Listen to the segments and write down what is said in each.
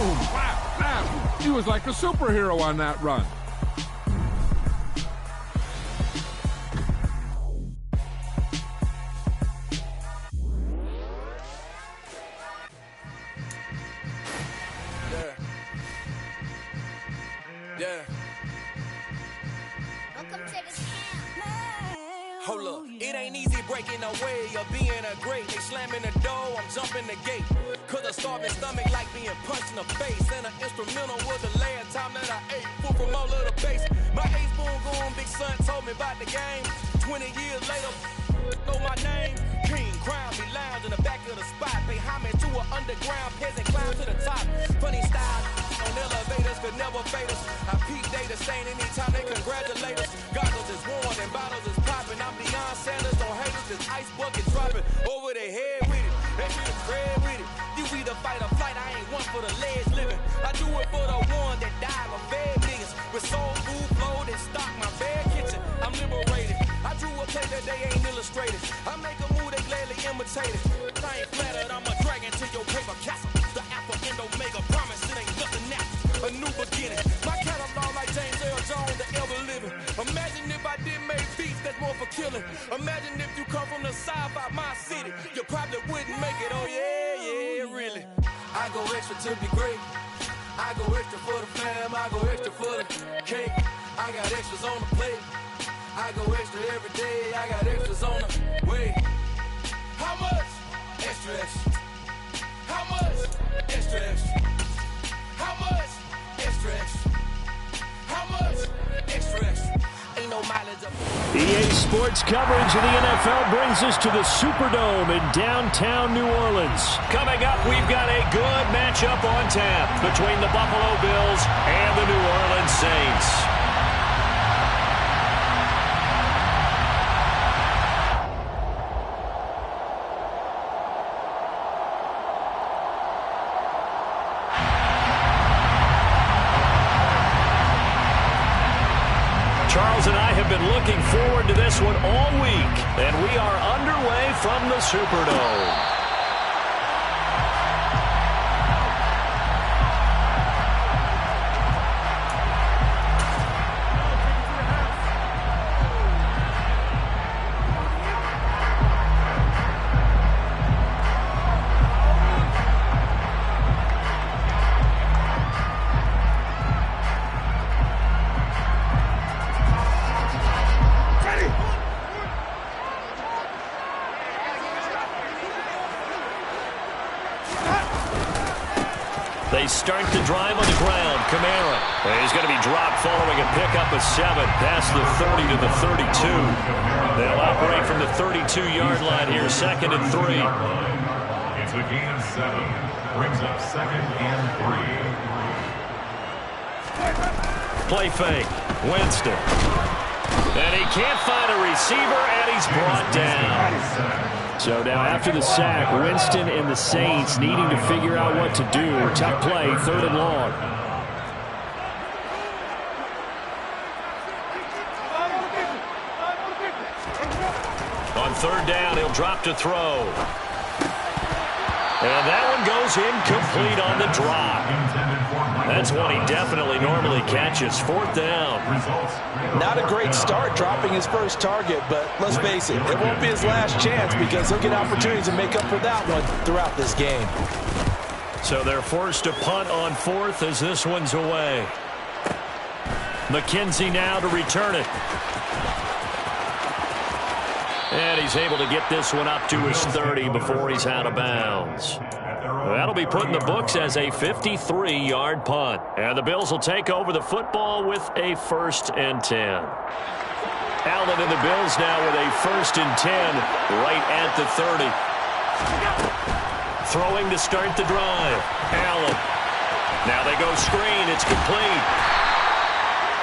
Boom! Slap! Snap! He was like a superhero on that run. Yeah. Welcome to the camp. Hold up, it ain't easy breaking away or being a great. They slamming the door, I'm jumping the gate. Cause a starving stomach like being punched in the face. And an instrumental was the last time that I ate. Food from all of the base. My A-spoon going, big son told me about the game. 20 years later, know my name. King, crown me lounge in the back of the spot. Pay homage to an underground peasant, climb to the top. Funny style on elevators could never fade us. I peep data saying anytime they congratulate us. Goggles is worn and bottles is popping. I'm beyond Sanders, don't hate us. This ice bucket dropping over their head with it. They be the crib with it. You either fight or flight, I ain't one for the legs living. I do it for the one that died of fed niggas. With soul food flowed and stock my bad kitchen. I'm liberated. I drew a play that they ain't illustrated. I make a move they gladly imitated. I ain't flattered, I'm a dragon to your paper castle. The Alpha and Omega promise it ain't nothing now. A new beginning. My catalog like James Earl Jones, the ever living. Imagine if I didn't make beats that's more for killing. Imagine if you come from the south out my city. You probably wouldn't make it, oh yeah, really. I go extra to be great. I go extra for the fam, I go extra for the cake. I got extras on the plate. I go extra every day, I got extras on the way. How much? Extra, extra. How much? Extra, extra. How much? Extra, extra. How much? Extra, extra. Ain't no mileage up. EA Sports coverage of the NFL brings us to the Superdome in downtown New Orleans. Coming up, we've got a good matchup on tap between the Buffalo Bills and the New Orleans Saints. Charles and I have been looking forward to this one all week, and we are underway from the Superdome. They start the drive on the ground. Kamara. He's going to be dropped following a pickup of 7 past the 30 to the 32. They'll operate from the 32-yard line here, 2nd and 3. It's a gain of 7. Brings up 2nd and 3. Play fake. Winston. And he can't find a receiver, and he's brought down. So now after the sack, Winston and the Saints needing to figure out what to do. Tough play, 3rd and long. On 3rd down, he'll drop to throw. And that one goes incomplete on the drop. That's one he definitely normally catches. 4th down. Not a great start dropping his first target, but let's face it, it won't be his last chance because he'll get opportunities to make up for that one throughout this game. So they're forced to punt on 4th as this one's away. McKenzie now to return it. And he's able to get this one up to his 30 before he's out of bounds. That'll be put in the books as a 53-yard punt. And the Bills will take over the football with a 1st and 10. Allen and the Bills now with a 1st and 10 right at the 30. Throwing to start the drive. Allen. Now they go screen. It's complete.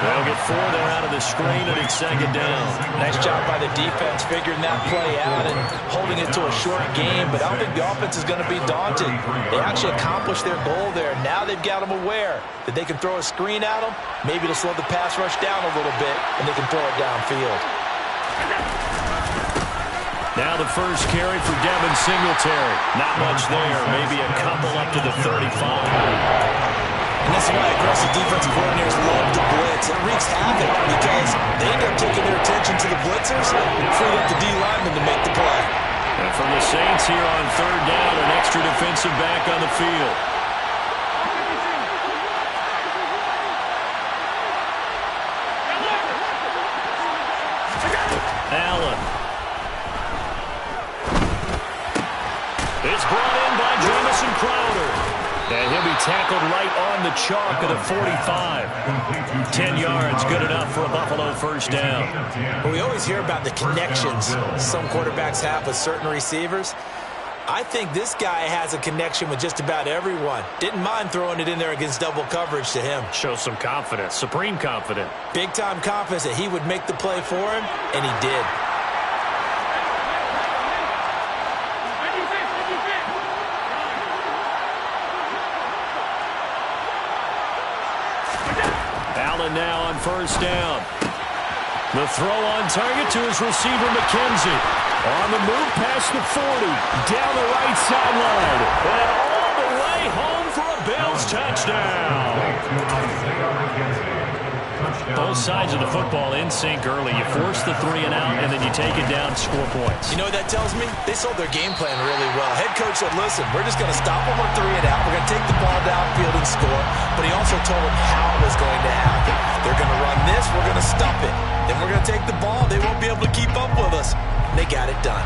They'll get 4 there out of the screen, and it's 2nd down. Nice job by the defense figuring that play out and holding it to a short game, but I don't think the offense is going to be daunted. They actually accomplished their goal there. Now they've got them aware that they can throw a screen at them, maybe to slow the pass rush down a little bit, and they can throw it downfield. Now the first carry for Devin Singletary. Not much there, maybe a couple up to the 35. the defensive coordinators love to blitz. It wreaks havoc because they end up taking their attention to the blitzers and freeing up the D-linemen to make the play. And from the Saints here on third down, an extra defensive back on the field. Allen. It's brought in by Jamison Crowder. And he'll be tackled right on the chalk of the 45. 10 yards, good enough for a Buffalo first down. Well, we always hear about the connections some quarterbacks have with certain receivers. I think this guy has a connection with just about everyone. Didn't mind throwing it in there against double coverage to him. Shows some confidence, supreme confidence. Big-time confidence that he would make the play for him, and he did. Allen now on first down. The throw on target to his receiver, McKenzie. On the move past the 40. Down the right sideline. And all the way home for a Bills touchdown. Both sides of the football in sync early. You force the 3 and out, and then you take it down, score points. You know what that tells me? They sold their game plan really well. Head coach said, listen, we're just going to stop them on 3 and out. We're going to take the ball downfield and score. But he also told them how it was going to happen. They're going to run this. We're going to stop it. Then we're going to take the ball. They won't be able to keep up with us. And they got it done.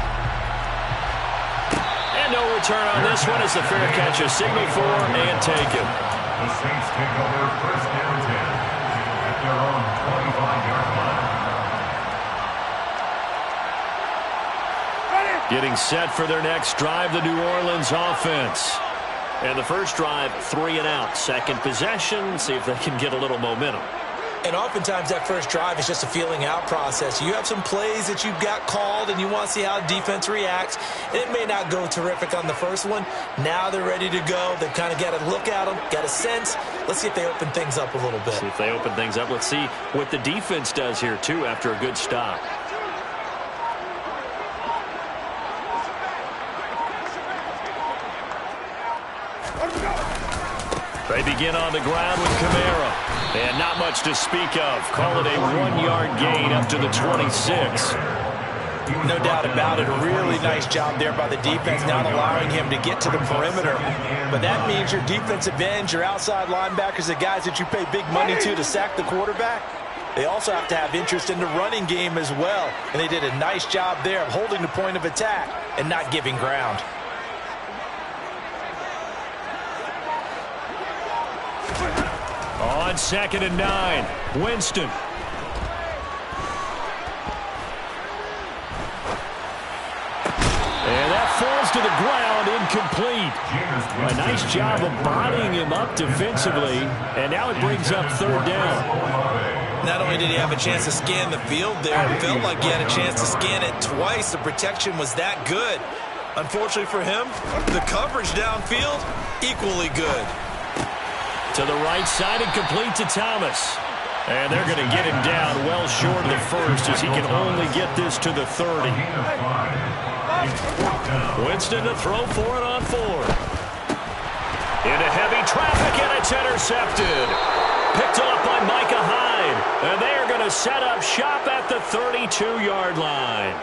And no return on this one as the fair catch is signaled for and taken. The Saints take over first down 10 at their own 25-yard line. Getting set for their next drive, the New Orleans offense. And the first drive, 3 and out. Second possession, see if they can get a little momentum. And oftentimes that first drive is just a feeling out process. You have some plays that you've got called and you want to see how defense reacts. And it may not go terrific on the first one. Now they're ready to go. They've kind of got to look at them, got a sense. Let's see if they open things up a little bit. See if they open things up. Let's see what the defense does here, too, after a good stop. They begin on the ground with Kamara. And not much to speak of. Call it a 1-yard gain up to the 26. No doubt about it. A really nice job there by the defense, not allowing him to get to the perimeter. But that means your defensive ends, your outside linebackers, the guys that you pay big money to sack the quarterback, they also have to have interest in the running game as well. And they did a nice job there of holding the point of attack and not giving ground. On 2nd and 9, Winston. And that falls to the ground, incomplete. A nice job of bodying him up defensively, and now it brings up third down. Not only did he have a chance to scan the field there, it felt like he had a chance to scan it twice. The protection was that good. Unfortunately for him, the coverage downfield, equally good. To the right side and complete to Thomas. And they're going to get him down well short of the first as he can only get this to the 30. Winston to throw for it on 4. Into heavy traffic and it's intercepted. Picked up by Micah Hyde. And they are going to set up shop at the 32-yard line.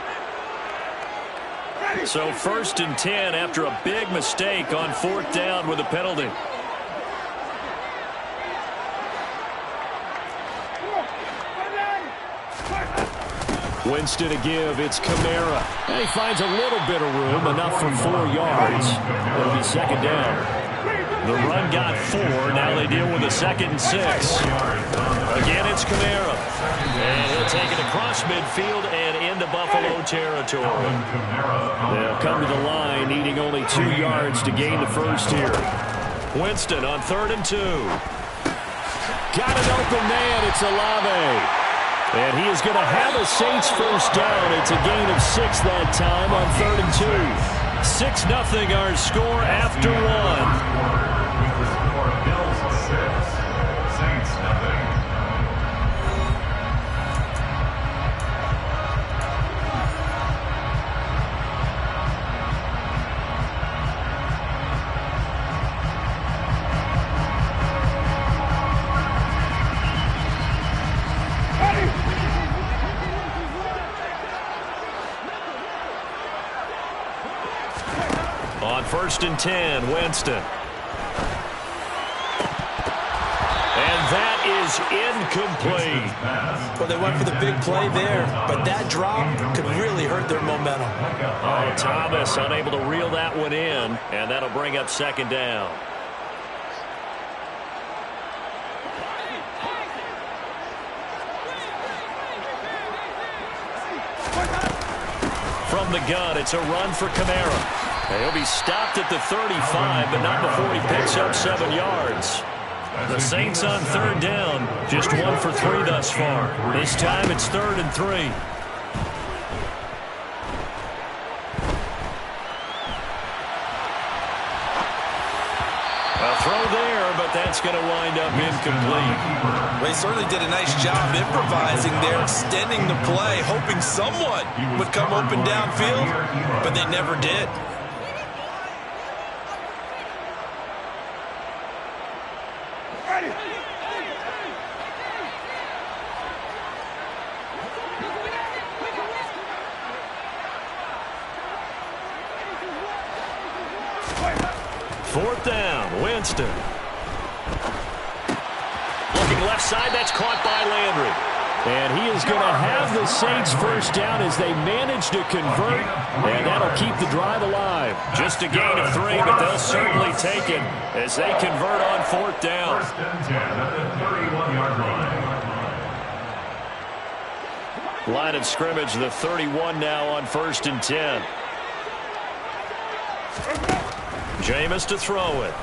So 1st and 10 after a big mistake on 4th down with a penalty. Winston to give, it's Kamara. And he finds a little bit of room, enough for 4 yards. It'll be 2nd down. The run got 4, now they deal with a 2nd and 6. Again, it's Kamara. And he'll take it across midfield and into Buffalo territory. They'll come to the line, needing only 2 yards to gain the first here. Winston on 3rd and 2. Got an open man, it's Olave. And he is going to have a Saints first down. It's a gain of 6 that time on 3rd and 2. 6-0 our score after 1. With the score, Bills 6, Saints 0. 1st and 10, Winston. And that is incomplete. Well, they went for the big play there, but that drop could really hurt their momentum. Oh, Thomas unable to reel that one in, and that'll bring up 2nd down. From the gun, it's a run for Kamara. He'll be stopped at the 35, but not before he picks up 7 yards. The Saints on 3rd down, just 1 for 3 thus far. This time it's 3rd and 3. A throw there, but that's going to wind up incomplete. Well, he certainly did a nice job improvising there, extending the play, hoping someone would come open downfield, but they never did. Fourth down, Winston. Looking left side, that's caught by Landry. And he is going to have the Saints first down as they manage to convert, and that'll keep the drive alive. Just a gain of 3, but they'll certainly take it as they convert on 4th down. 1st and 10 at the 31-yard line. Line of scrimmage, the 31 now on 1st and 10. Jameis to throw it.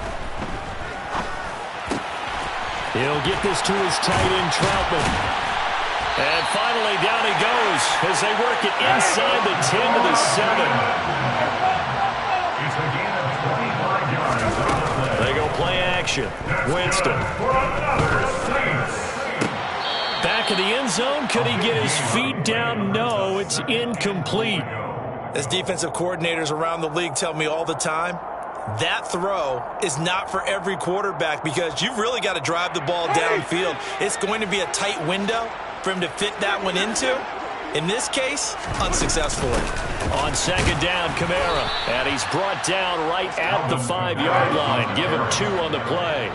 He'll get this to his tight end, Troutman. And finally, down he goes as they work it inside the 10 to the 7. It's a gain of 25 yards on the play. They go play action. Winston. For another Saints. Back of the end zone. Could he get his feet down? No, it's incomplete. As defensive coordinators around the league tell me all the time, that throw is not for every quarterback because you've really got to drive the ball downfield. It's going to be a tight window for him to fit that one into. In this case, unsuccessfully. On 2nd down, Kamara. And he's brought down right at the 5-yard line. Give him 2 on the play.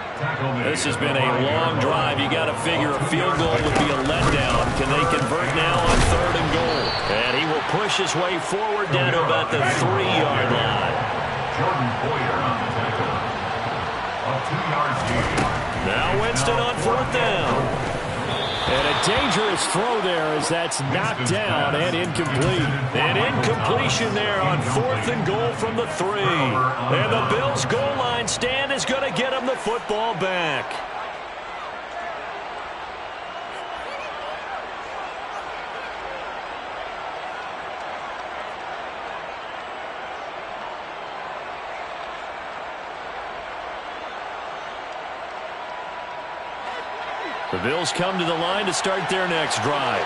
This has been a long drive. You got to figure a field goal would be a letdown. Can they convert now on 3rd and goal? And he will push his way forward down to about the 3-yard line. Jordan Poyer on the tackle. A 2-yard gain. Now Winston on 4th down. And a dangerous throw there as that's knocked down and incomplete. An incompletion there on 4th and goal from the 3. And the Bills' goal line stand is going to get them the football back. The Bills come to the line to start their next drive.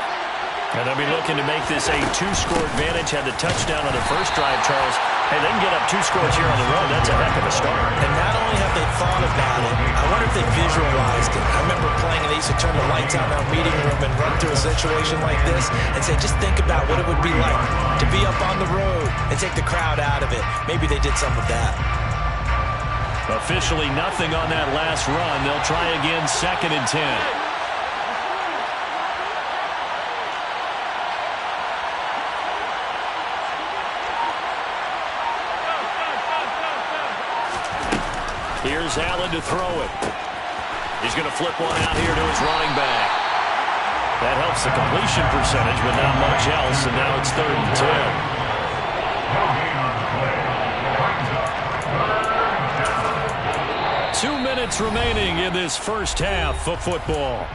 And they'll be looking to make this a 2-score advantage. Had the touchdown on the first drive, Charles. Hey, they can get up 2 scores here on the road. That's a heck of a start. And not only have they thought about it, I wonder if they visualized it. I remember playing and they used to turn the lights out in our meeting room and run through a situation like this and say, just think about what it would be like to be up on the road and take the crowd out of it. Maybe they did some of that. Officially nothing on that last run. They'll try again 2nd and 10. Here's Allen to throw it. He's going to flip one out here to his running back. That helps the completion percentage, but not much else, and now it's 3rd and 10. 2 minutes remaining in this first half of football.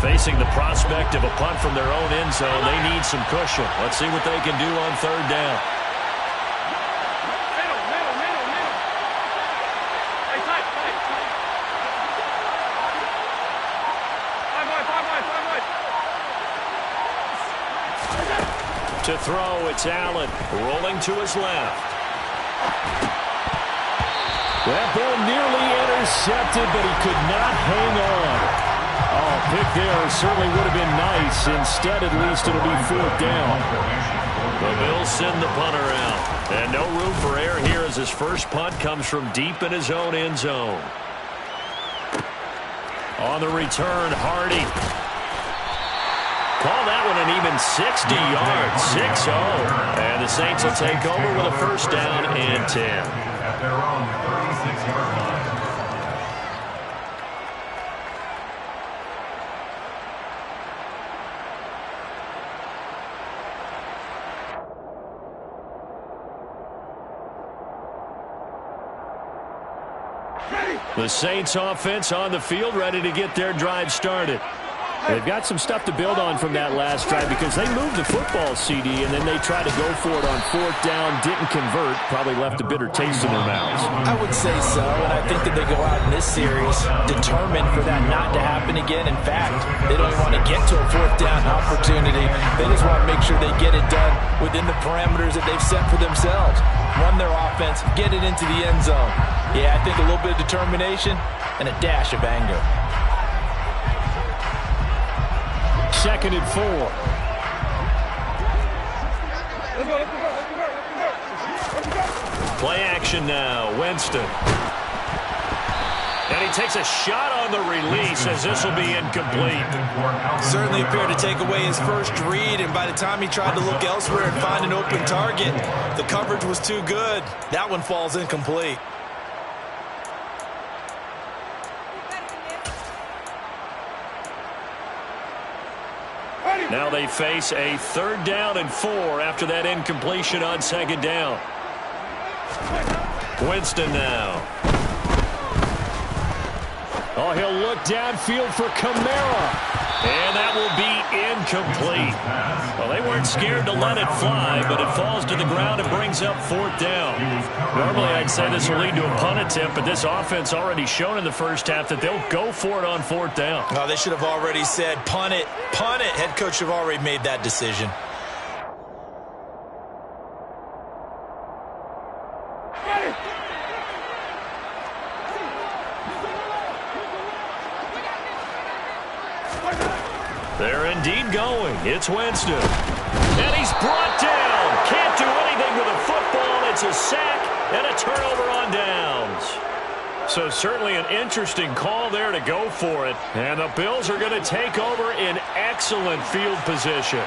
Facing the prospect of a punt from their own end zone, they need some cushion. Let's see what they can do on 3rd down. To throw, it's Allen rolling to his left. That ball nearly intercepted, but he could not hang on. Oh, pick there certainly would have been nice. Instead, at least it'll be 4th down. The Bills send the punter out. And no room for error here as his first punt comes from deep in his own end zone. On the return, Hardy. Call that one an even 60 yards, 6-0. And the Saints will take over with a first down and 10. At their own 36-yard line. The Saints offense on the field, ready to get their drive started. They've got some stuff to build on from that last drive because they moved the football, CD, and then they tried to go for it on 4th down, didn't convert, probably left a bitter taste in their mouths. I would say so, and I think that they go out in this series determined for that not to happen again. In fact, they don't even want to get to a 4th down opportunity. They just want to make sure they get it done within the parameters that they've set for themselves. Run their offense, get it into the end zone. Yeah, I think a little bit of determination and a dash of anger. 2nd and 4. Play action now. Winston. And he takes a shot on the release as this will be incomplete. Certainly appeared to take away his first read, and by the time he tried to look elsewhere and find an open target, the coverage was too good. That one falls incomplete. Now they face a 3rd down and 4 after that incompletion on 2nd down. Winston now. Oh, he'll look downfield for Kamara. And that will be incomplete. Well, they weren't scared to let it fly, but it falls to the ground and brings up 4th down. Normally, I'd say this will lead to a punt attempt, but this offense already shown in the first half that they'll go for it on 4th down. Oh, they should have already said, punt it, punt it. Head coach should have already made that decision. They're indeed going. It's Winston. And he's brought down. Can't do anything with a football. It's a sack and a turnover on downs. So certainly an interesting call there to go for it. And the Bills are going to take over in excellent field position.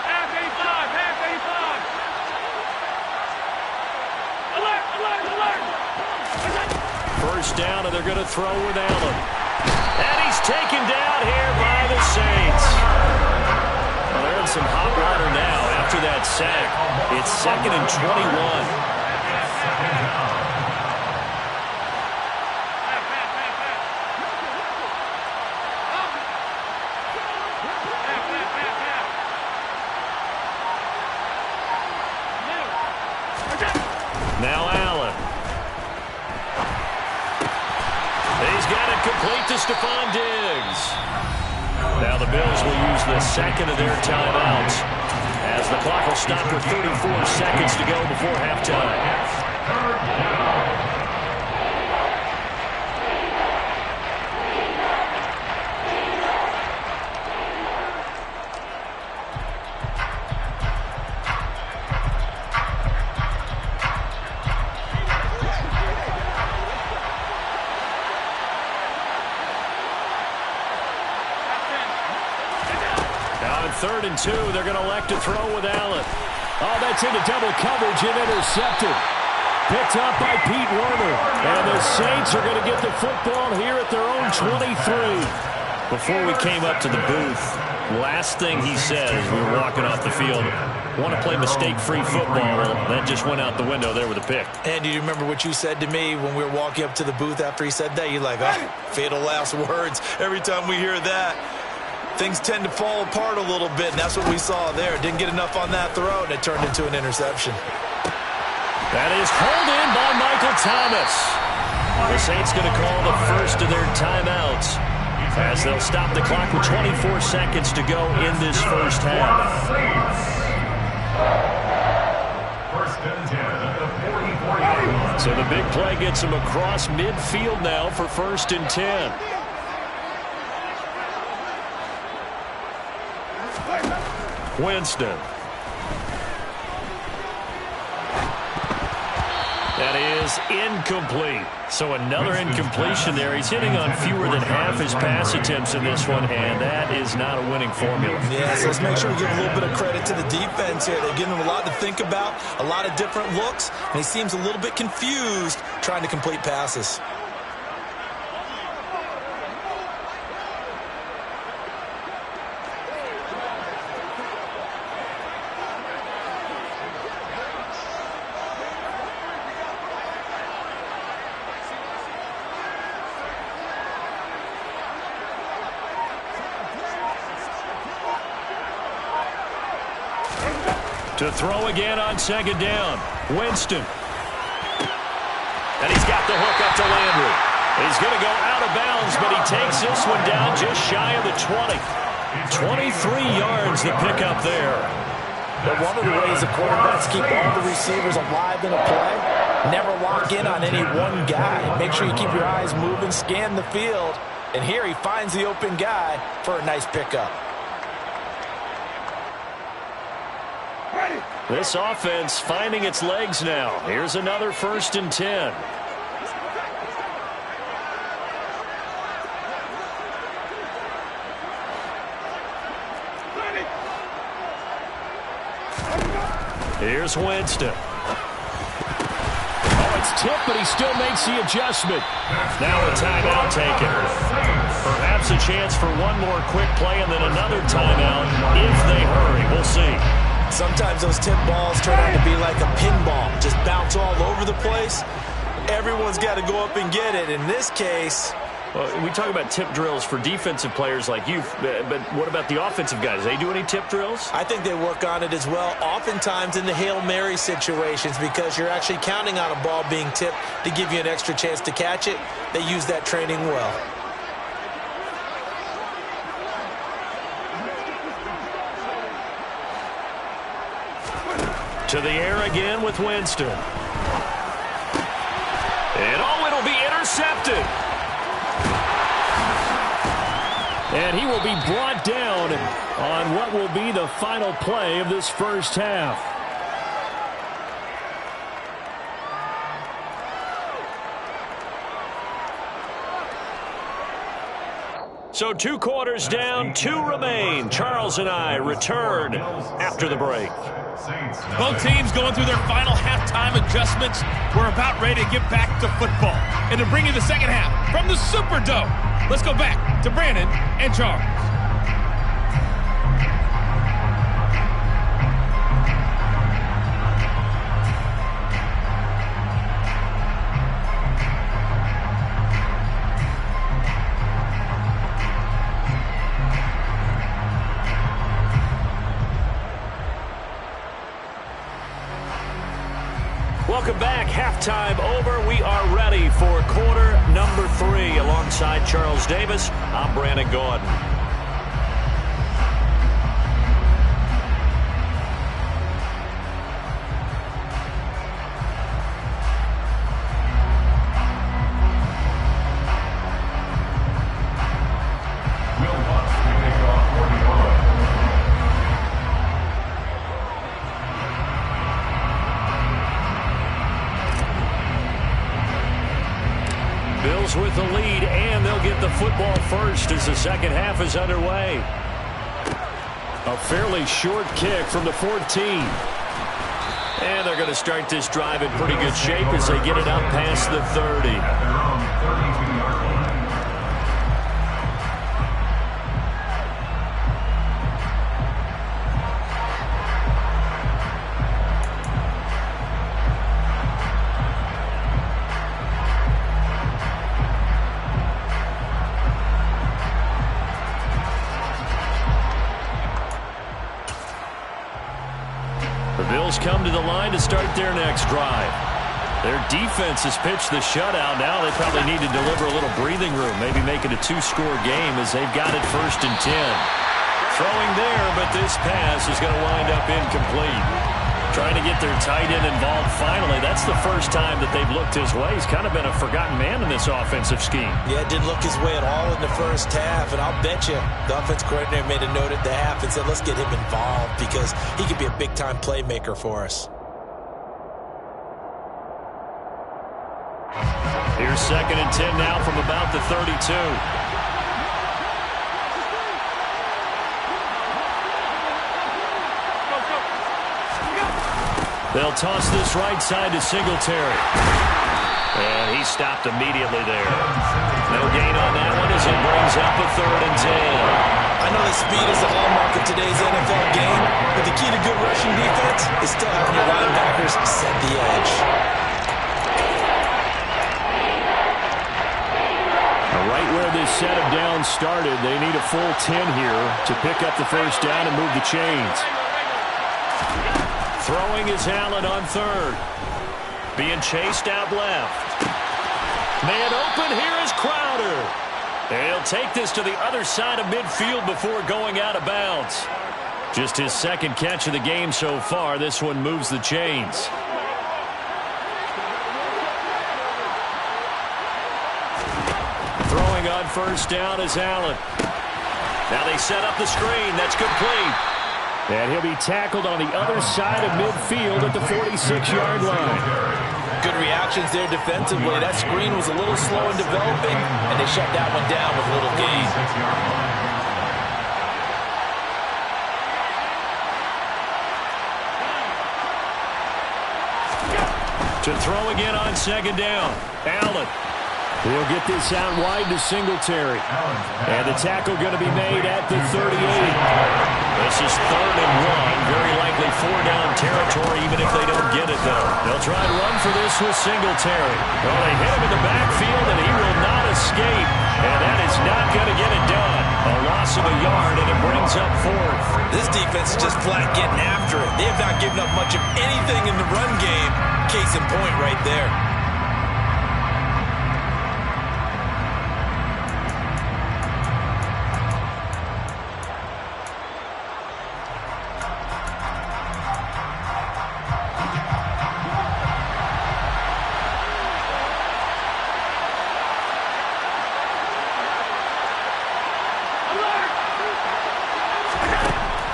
Half 85, half 85. Alert, alert, alert. First down, and they're going to throw with Allen. And he's taken down here by the Saints. Well, they're in some hot water now after that sack. It's 2nd and 21. Now Allen. He's got it complete to Stephon Diggs. Now the Bills will use the 2nd of their timeouts as the clock will stop with 34 seconds to go before halftime. Now in 3rd and 2, they're going to elect to throw with Allen. Oh, that's into double coverage and intercepted. Picked up by Pete Werner. And the Saints are going to get the football here at their own 23. Before we came up to the booth, last thing he said as we were walking off the field, want to play mistake-free football. Well, that just went out the window there with a pick. And do you remember what you said to me when we were walking up to the booth after he said that? You're like, oh, fatal last words. Every time we hear that, things tend to fall apart a little bit, and that's what we saw there. Didn't get enough on that throw, and it turned into an interception. That is hauled in by Michael Thomas. The Saints going to call the first of their timeouts as they'll stop the clock with 24 seconds to go in this first half. So the big play gets him across midfield now for 1st and 10. Winston. That is incomplete. So another incompletion there. He's hitting on fewer than half his pass attempts in this one, and that is not a winning formula. Yeah, so let's make sure we give a little bit of credit to the defense here. They're giving him a lot to think about, a lot of different looks, and he seems a little bit confused trying to complete passes. To throw again on 2nd down. Winston. And he's got the hook up to Landry. He's going to go out of bounds, but he takes this one down just shy of the 20. 23 yards to pick up there. But one of the ways the quarterbacks keep all the receivers alive in a play, never lock in on any one guy. Make sure you keep your eyes moving, scan the field. And here he finds the open guy for a nice pickup. This offense finding its legs now. Here's another 1st and 10. Here's Winston. Oh, it's tipped, but he still makes the adjustment. Now a timeout taken. Perhaps a chance for one more quick play and then another timeout if they hurry. We'll see. Sometimes those tip balls turn out to be like a pinball, just bounce all over the place. Everyone's got to go up and get it. In this case, well, we talk about tip drills for defensive players like you, but what about the offensive guys? They do any tip drills? I think they work on it as well, oftentimes in the Hail Mary situations, because you're actually counting on a ball being tipped to give you an extra chance to catch it. They use that training well. To the air again with Winston. And it'll be intercepted. And he will be brought down on what will be the final play of this first half. So 2 quarters down, 2 remain. Charles and I return after the break. Both teams going through their final halftime adjustments. We're about ready to get back to football. And to bring you the second half from the Superdome, let's go back to Brandon and Charles. Welcome back. Halftime over. We are ready for quarter number 3. Alongside Charles Davis, I'm Brandon Gaudin. With the lead, and they'll get the football first as the second half is underway. A fairly short kick from the 14. And they're going to start this drive in pretty good shape as they get it up past the 30. Come to the line to start their next drive. Their defense has pitched the shutout. Now they probably need to deliver a little breathing room, maybe make it a 2-score game as they've got it 1st and 10. Throwing there, but this pass is going to wind up incomplete. Trying to get their tight end involved finally. That's the first time that they've looked his way. He's kind of been a forgotten man in this offensive scheme. Yeah, it didn't look his way at all in the first half, and I'll bet you the offense coordinator made a note at the half and said, let's get him involved because he could be a big-time playmaker for us. Here's 2nd and 10 now from about the 32. They'll toss this right side to Singletary. And he stopped immediately there. No gain on that one as it brings up a 3rd and 10. I know that speed is the hallmark of today's NFL game, but the key to good rushing defense is still having your linebackers set the edge. Right where this set of downs started, they need a full 10 here to pick up the first down and move the chains. Throwing is Allen on 3rd. Being chased out left. Man open, here is Crowder. And he'll take this to the other side of midfield before going out of bounds. Just his 2nd catch of the game so far. This one moves the chains. Throwing on first down is Allen. Now they set up the screen. That's complete. And he'll be tackled on the other side of midfield at the 46-yard line. Good reactions there defensively. That screen was a little slow in developing, and they shut that one down with little gain. To throw again on 2nd down. Allen. He'll get this out wide to Singletary. And the tackle going to be made at the 38. This is 3rd and 1. Very likely 4-down territory, even if they don't get it, though. They'll try and run for this with Singletary. Well, they hit him in the backfield, and he will not escape. And that is not going to get it done. A loss of a yard, and it brings up 4th. This defense is just flat getting after it. They have not given up much of anything in the run game. Case in point right there.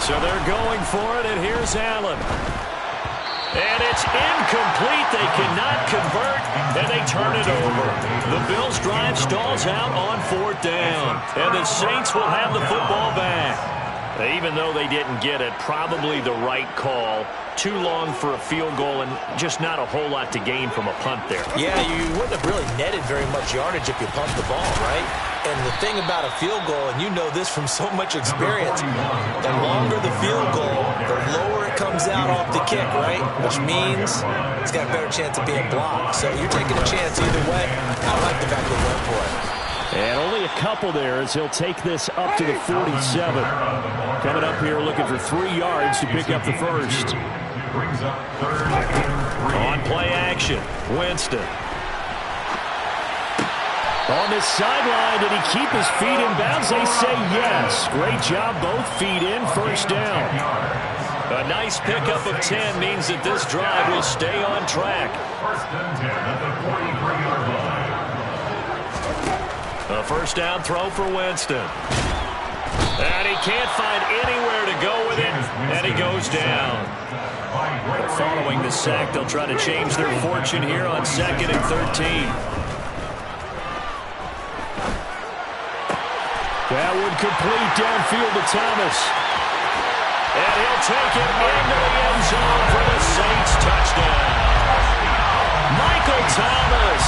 So they're going for it, and here's Allen. And it's incomplete. They cannot convert, and they turn it over. The Bills' drive stalls out on 4th down, and the Saints will have the football back. Even though they didn't get it, probably the right call. Too long for a field goal and just not a whole lot to gain from a punt there. Yeah, you wouldn't have really netted very much yardage if you pumped the ball, right? And the thing about a field goal, and you know this from so much experience, the longer the field goal, the lower it comes out off the kick, right? Which means it's got a better chance of being blocked. So you're taking a chance either way. I like the fact they went for it. And only a couple there as he'll take this up to the 47. Coming up here looking for 3 yards to pick up the first. On play action, Winston. On the sideline, did he keep his feet in bounds? They say yes. Great job, both feet in, first down. A nice pickup of 10 means that this drive will stay on track. A first down throw for Winston. And he can't find anywhere to go with it, and he goes down. Following the sack, they'll try to change their fortune here on 2nd and 13. That would complete downfield to Thomas. And he'll take it into the end zone for the Saints touchdown. Michael Thomas,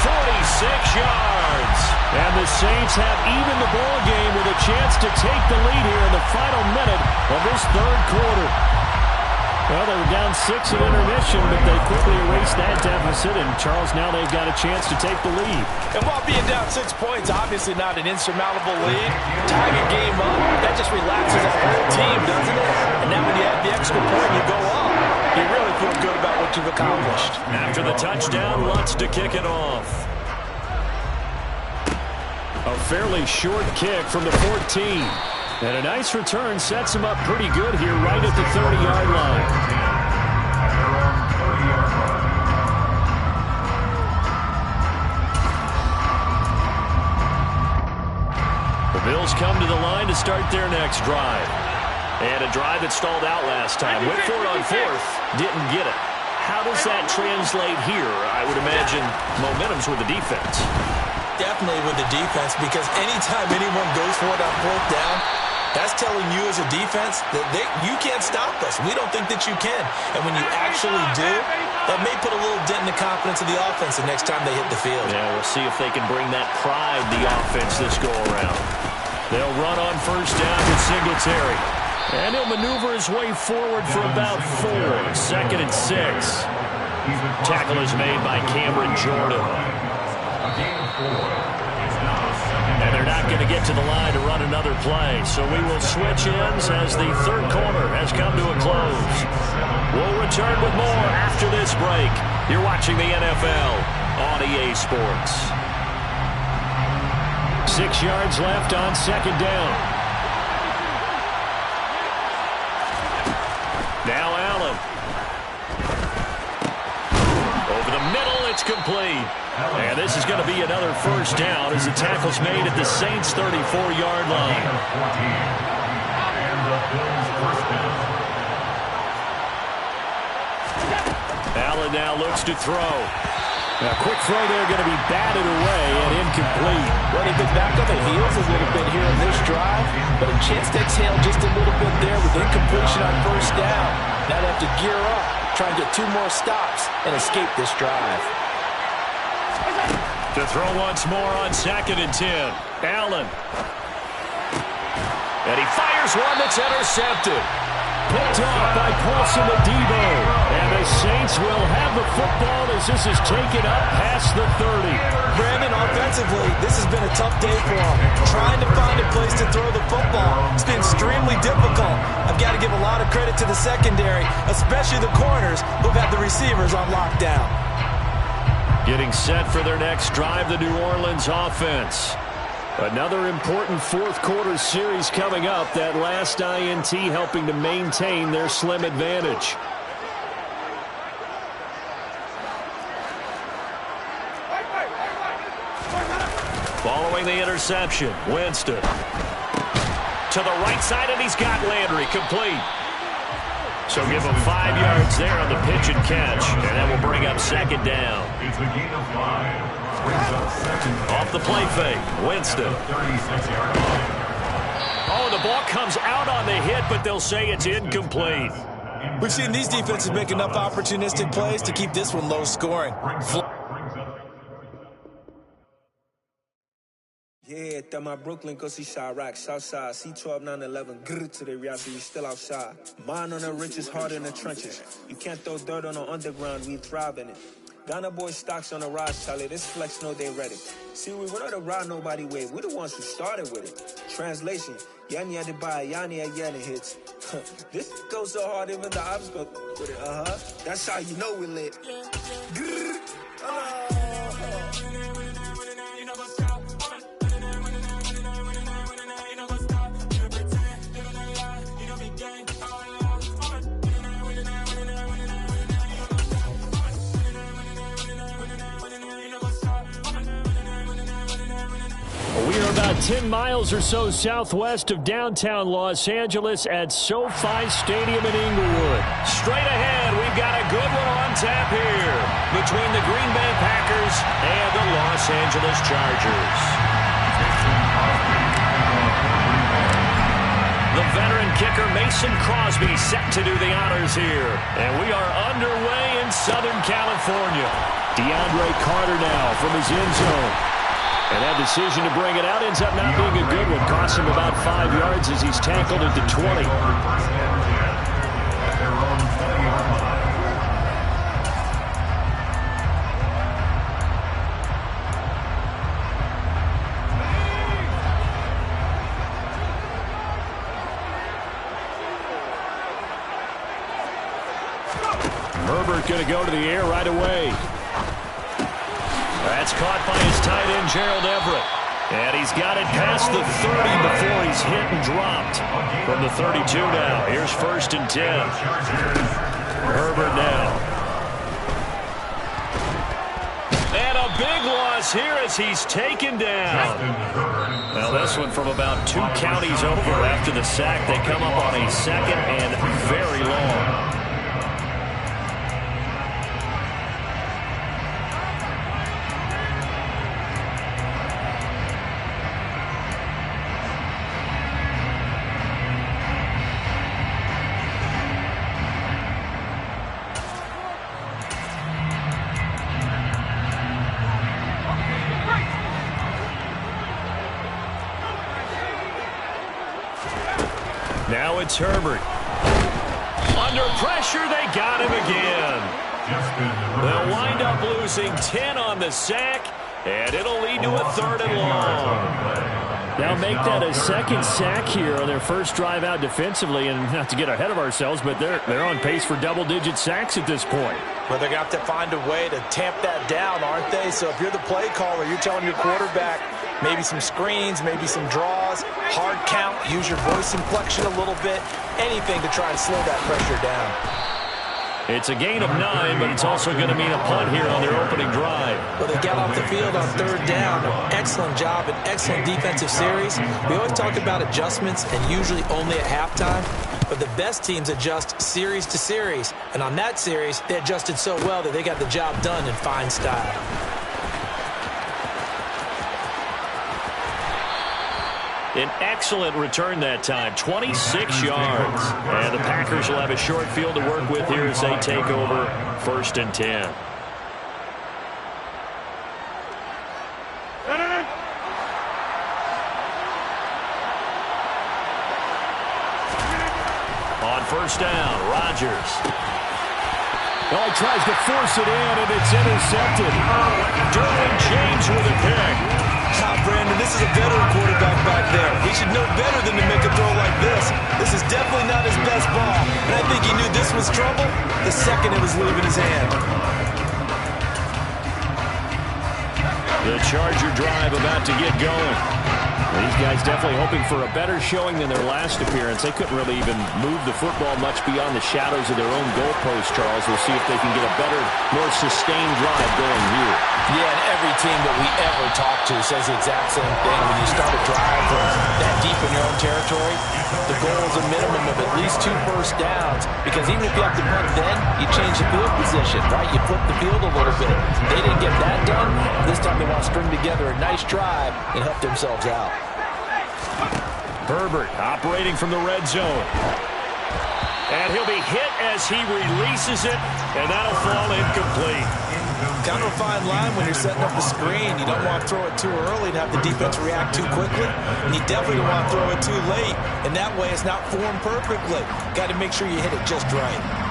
46 yards. And the Saints have even the ball game with a chance to take the lead here in the final minute of this 3rd quarter. Well, they were down 6 at intermission, but they quickly erased that deficit. And, Charles, now they've got a chance to take the lead. And while being down 6 points, obviously not an insurmountable lead, tying a game up, that just relaxes the whole team, doesn't it? And now when you have the extra point, you go up. You really feel good about what you've accomplished. After the touchdown, Lutz to kick it off. A fairly short kick from the 14. And a nice return sets him up pretty good here right at the 30-yard line. The Bills come to the line to start their next drive. And a drive that stalled out last time. Went for it on fourth, didn't get it. How does that translate here? I would imagine momentum's with the defense. Definitely with the defense, because anytime anyone goes for it on fourth down, that's telling you as a defense that you can't stop us. We don't think that you can. And when you actually do, that may put a little dent in the confidence of the offense the next time they hit the field. Yeah, we'll see if they can bring that pride, the offense, this go-around. They'll run on first down with Singletary. And he'll maneuver his way forward for about 4. 2nd and 6. Tackle is made by Cameron Jordan. And they're not going to get to the line to run another play. So we will switch ends as the third quarter has come to a close. We'll return with more after this break. You're watching the NFL on EA Sports. 6 yards left on 2nd down. Now Allen. Over the middle, it's complete. And this is going to be another first down as the tackle's made at the Saints' 34-yard line. Allen now looks to throw. A quick throw there going to be batted away and incomplete. Well, they've been back on their heels a little bit here in this drive, but a chance to exhale just a little bit there with incompletion on first down. Now they have to gear up, try and get 2 more stops and escape this drive. To throw once more on 2nd and 10. Allen. And he fires one that's intercepted. Picked off by Paulson Adebo. And the Saints will have the football as this is taken up past the 30. Brandon, offensively, this has been a tough day for them. Trying to find a place to throw the football. It's been extremely difficult. I've got to give a lot of credit to the secondary, especially the corners who've had the receivers on lockdown. Getting set for their next drive, the New Orleans offense. Another important fourth quarter series coming up. That last INT helping to maintain their slim advantage. Following the interception, Winston. To the right side, and he's got Landry complete. So give him 5 yards there on the pitch and catch, and that will bring up 2nd down. It's a gain of 5. Off the play fake, Winston. Oh, the ball comes out on the hit, but they'll say it's incomplete. We've seen these defenses make enough opportunistic plays to keep this one low scoring. Yeah, that my Brooklyn, go see Chirac, Southside, C12, 911, grrr to the reality, we still outside. Mine on the riches, hard in the trenches. You can't throw dirt on the underground, we thrive in it. Ghana boys stocks on the rise, Charlie, this flex know they ready. See, we not a ride nobody wave, we the ones who started with it. Translation, Yanni had to buy, Yanni had Yanni hits. This goes so hard, even the ops go with it, That's how you know we lit. Grrr, We are about 10 miles or so southwest of downtown Los Angeles at SoFi Stadium in Inglewood. Straight ahead, we've got a good one on tap here between the Green Bay Packers and the Los Angeles Chargers. The veteran kicker Mason Crosby set to do the honors here. And we are underway in Southern California. DeAndre Carter now from his end zone. And that decision to bring it out ends up not being a good one. Costs him about 5 yards as he's tackled at the 20. Herbert going to go to the air right away. That's caught by his tight end, Gerald Everett. And he's got it past the 30 before he's hit and dropped. From the 32 now. Here's 1st and 10. Herbert now. And a a big loss here as he's taken down. Well, this one from about 2 counties over after the sack. They come up on a 2nd and very long. Now it's Herbert. Under pressure, they got him again. They'll wind up losing 10 on the sack, and it'll lead to a 3rd and long. Now make that a 2nd sack here on their first drive out defensively, and not to get ahead of ourselves, but they're on pace for double-digit sacks at this point. Well, they're going to have to find a way to tamp that down, aren't they? So if you're the play caller, you're telling your quarterback, maybe some screens, maybe some draws, hard count, use your voice inflection a little bit, anything to try and slow that pressure down. It's a gain of 9, but it's also going to mean a punt here on their opening drive. Well, they got off the field on 3rd down. Excellent job and excellent defensive series. We always talk about adjustments and usually only at halftime, but the best teams adjust series to series. And on that series, they adjusted so well that they got the job done in fine style. An excellent return that time, 26 yards. And the Packers will have a short field to work with here as they take over 1st and 10. On 1st down, Rodgers. Oh, he tries to force it in, and it's intercepted. Derwin James with a pick. Brandon, this is a veteran quarterback back there. He should know better than to make a throw like this. This is definitely not his best ball. And I think he knew this was trouble the second it was leaving his hand. The Charger drive about to get going. These guys definitely hoping for a better showing than their last appearance. They couldn't really even move the football much beyond the shadows of their own goalpost, Charles. We'll see if they can get a better, more sustained drive going here. Yeah, and every team that we ever talk to says the exact same thing. When you start a drive from that deep in your own territory, the goal is a minimum of at least 2 first downs. Because even if you have to punt then, you change the field position, right? You flip the field a little bit. They didn't get that done. This time they want to string together a nice drive and help themselves out. Herbert operating from the red zone. And he'll be hit as he releases it, and that'll fall incomplete. Kind of a fine line when you're setting up the screen. You don't want to throw it too early and have the defense react too quickly. And you definitely don't want to throw it too late. And that way it's not formed perfectly. Got to make sure you hit it just right.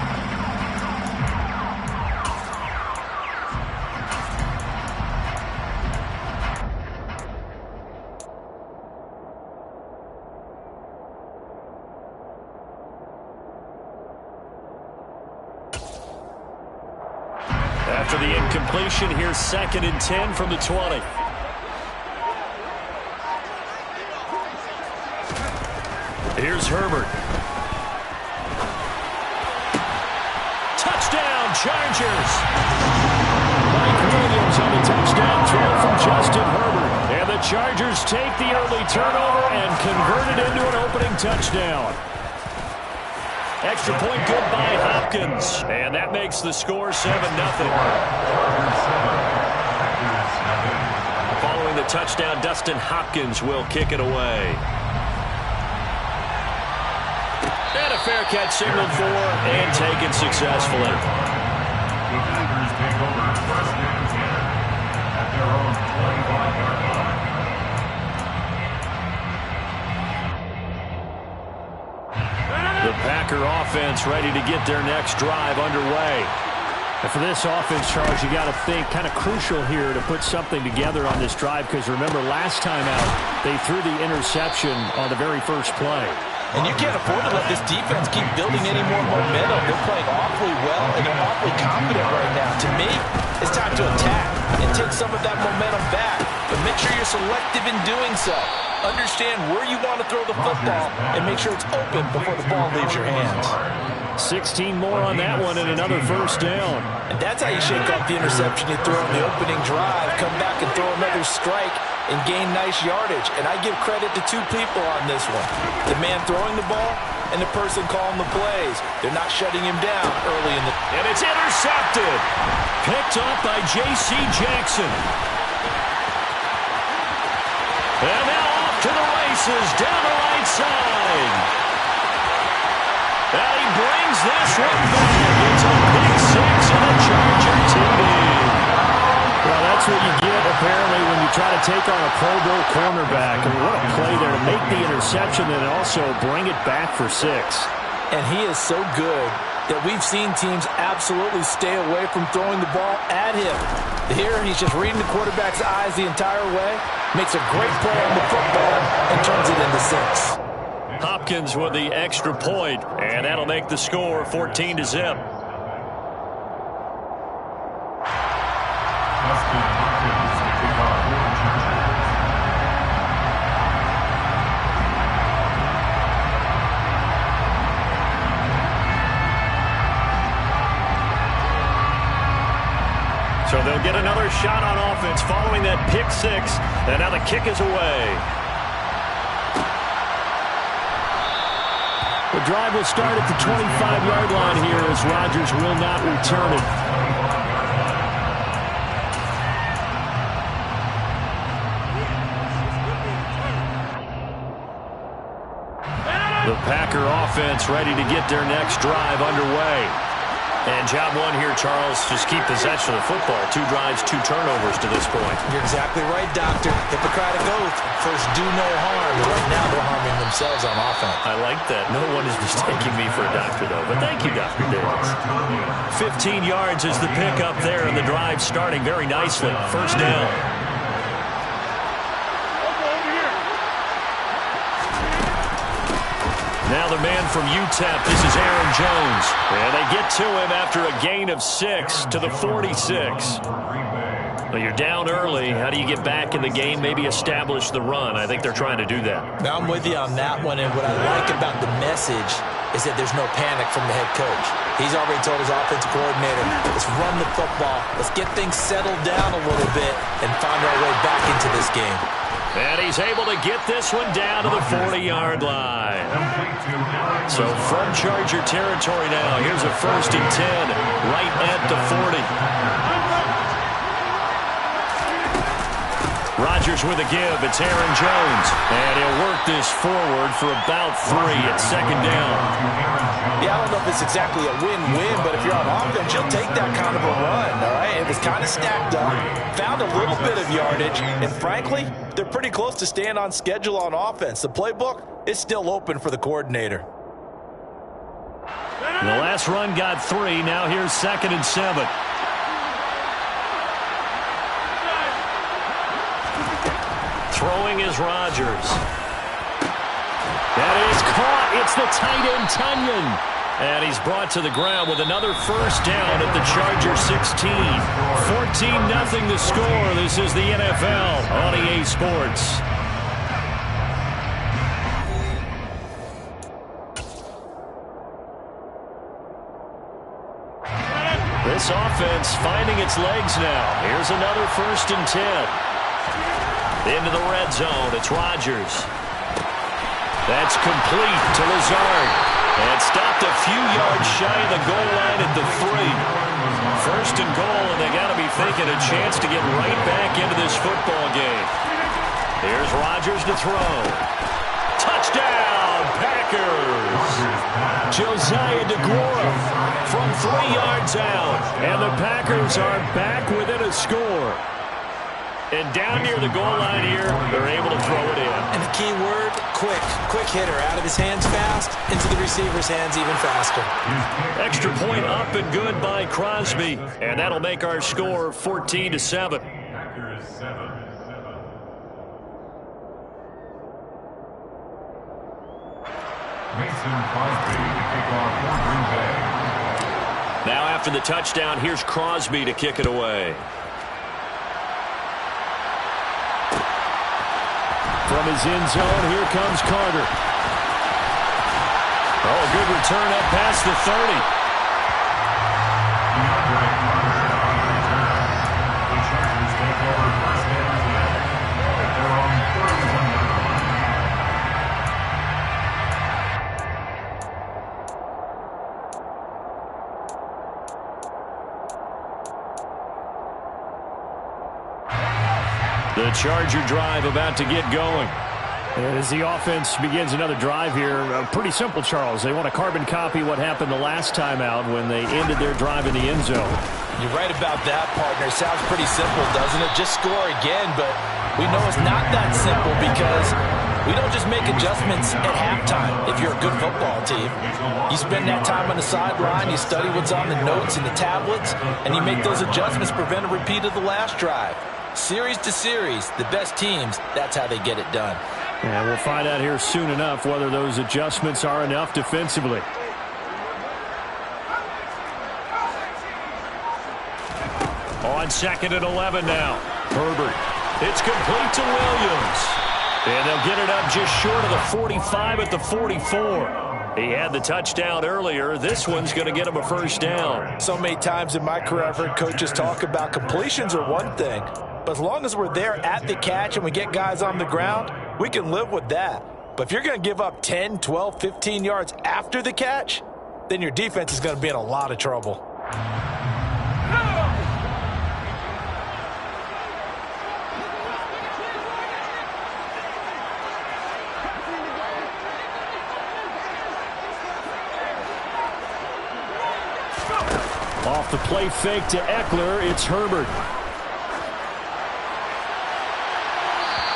After the incompletion, here's 2nd and 10 from the 20. Here's Herbert. Touchdown, Chargers. Mike Williams on the touchdown throw from Justin Herbert. And the Chargers take the early turnover and convert it into an opening touchdown. Extra point good by Hopkins. And that makes the score 7-0. Following the touchdown, Dustin Hopkins will kick it away. And a fair catch signaled for and taken successfully. The Packers take over 1st and 10 at their own 25-yard line. The Packer offense ready to get their next drive underway. And for this offense, Charles, you got to think kind of crucial here to put something together on this drive, because remember last time out they threw the interception on the very first play. And you can't afford to let this defense keep building any more momentum. They're playing awfully well, and they're awfully confident right now. To me, it's time to attack and take some of that momentum back. But make sure you're selective in doing so. Understand where you want to throw the football and make sure it's open before the ball leaves your hands. 16 more on that one and another first down. And that's how you shake off the interception you throw on the opening drive, come back and throw another strike and gain nice yardage. And I give credit to two people on this one. The man throwing the ball and the person calling the plays. They're not shutting him down early in the... And it's intercepted. Picked up by J.C. Jackson. And now off to the races down the right side. And he brings this one back. It's a big 6 and a Charger TD. Well, that's what you get, apparently, when you try to take on a Pro Bowl cornerback. I mean, what a play there to make the interception and also bring it back for 6. And he is so good that we've seen teams absolutely stay away from throwing the ball at him. Here, he's just reading the quarterback's eyes the entire way, makes a great play on the football, and turns it into 6. Hopkins with the extra point, and that'll make the score 14-0. So they'll get another shot on offense following that pick 6, and now the kick is away. The drive will start at the 25-yard line here as Rodgers will not return it. The Packer offense ready to get their next drive underway. And job one here, Charles, just keep possession of the football. 2 drives, 2 turnovers to this point. You're exactly right, Doctor. Hippocratic oath. First, do no harm. Right now, they're harming themselves on offense. I like that. No one is mistaking me for a doctor, though. But thank you, Dr. Davis. 15 yards is the pickup there, and the drive starting very nicely. First down. Now the man from UTEP, this is Aaron Jones. And they get to him after a gain of 6 to the 46. Well, you're down early. How do you get back in the game, maybe establish the run? I think they're trying to do that. Now I'm with you on that one, and what I like about the message is that there's no panic from the head coach. He's already told his offensive coordinator, let's run the football, let's get things settled down a little bit, and find our way back into this game. And he's able to get this one down to the 40-yard line. So from Charger territory now, here's a 1st and 10 right at the 40. Rodgers with a give. It's Aaron Jones. And he'll work this forward for about 3 at 2nd down. Yeah, I don't know if it's exactly a win-win, but if you're on offense, you'll take that kind of a run, all right? It was kind of stacked up, found a little bit of yardage, and frankly, they're pretty close to staying on schedule on offense. The playbook is still open for the coordinator. The last run got 3. Now here's 2nd and 7. Throwing is Rodgers. That is caught. It's the tight end, Tunyon. And he's brought to the ground with another first down at the Charger 16. 14-0 the score. This is the NFL on EA Sports. This offense finding its legs now. Here's another 1st and 10. Into the red zone. It's Rodgers. That's complete to Lazard. And stopped a few yards shy of the goal line at the 3. 1st and goal, and they got to be thinking a chance to get right back into this football game. Here's Rodgers to throw. Touchdown, Packers! Josiah DeGuara from 3 yards out. And the Packers are back within a score. And down near the goal line here, they're able to throw it in. And the key word, quick. Quick hitter. Out of his hands fast, into the receiver's hands even faster. Extra point up and good by Crosby. And that'll make our score 14-7. Mason Crosby to kick off for Green Bay. Now after the touchdown, here's Crosby to kick it away. From his end zone, here comes Carter. Oh, good return up past the 30. The Charger drive about to get going. And as the offense begins another drive here, pretty simple, Charles. They want to carbon copy what happened the last time out when they ended their drive in the end zone. You're right about that, partner. Sounds pretty simple, doesn't it? Just score again, but we know it's not that simple because we don't just make adjustments at halftime if you're a good football team. You spend that time on the sideline, you study what's on the notes and the tablets, and you make those adjustments to prevent a repeat of the last drive. Series to series, the best teams, that's how they get it done. And we'll find out here soon enough whether those adjustments are enough defensively. On 2nd and 11 now. Herbert. It's complete to Williams. And they'll get it up just short of the 45 at the 44. He had the touchdown earlier. This one's going to get him a first down. So many times in my career I've heard coaches talk about completions are one thing, but as long as we're there at the catch and we get guys on the ground, we can live with that. But if you're going to give up 10, 12, 15 yards after the catch, then your defense is going to be in a lot of trouble. Off the play fake to Eckler, it's Herbert.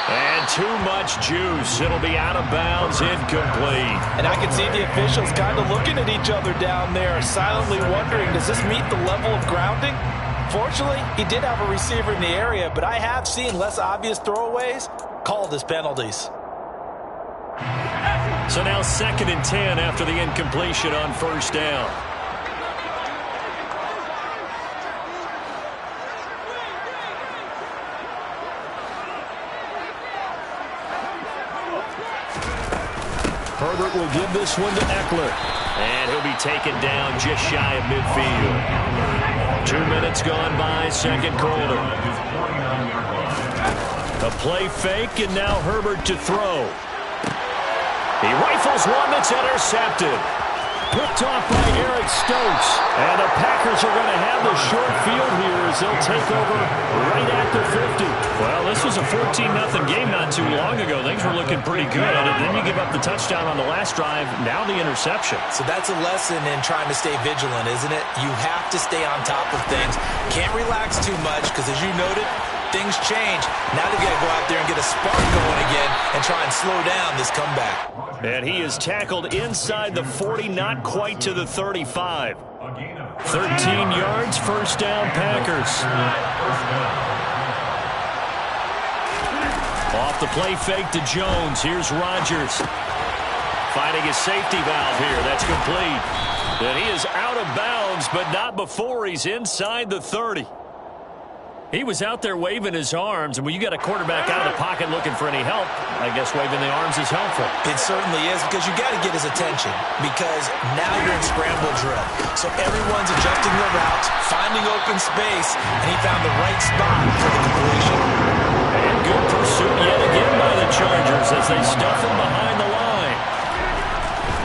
And too much juice. It'll be out of bounds, incomplete. And I can see the officials kind of looking at each other down there, silently wondering, does this meet the level of grounding? Fortunately, he did have a receiver in the area, but I have seen less obvious throwaways called as penalties. So now 2nd and 10 after the incompletion on first down. Herbert will give this one to Eckler. And he'll be taken down just shy of midfield. 2 minutes gone by, second quarter. A play fake, and now Herbert to throw. He rifles one that's intercepted. Picked off by Eric Stokes. And the Packers are going to have the short field here as they'll take over right at the 50. Well, this was a 14-0 game not too long ago. Things were looking pretty good. And then you give up the touchdown on the last drive. Now the interception. So that's a lesson in trying to stay vigilant, isn't it? You have to stay on top of things. Can't relax too much because, as you noted, things change. Now they've got to go out there and get a spark going again and try and slow down this comeback. And he is tackled inside the 40, not quite to the 35. 13 yards, first down, Packers. Off the play fake to Jones. Here's Rodgers. Finding his safety valve here. That's complete. And he is out of bounds, but not before he's inside the 30. He was out there waving his arms, and when you got a quarterback out of the pocket looking for any help, I guess waving the arms is helpful. It certainly is, because you got to get his attention, because now you're in scramble drill. So everyone's adjusting their routes, finding open space, and he found the right spot for the completion. And good pursuit yet again by the Chargers as they stuff him behind the line.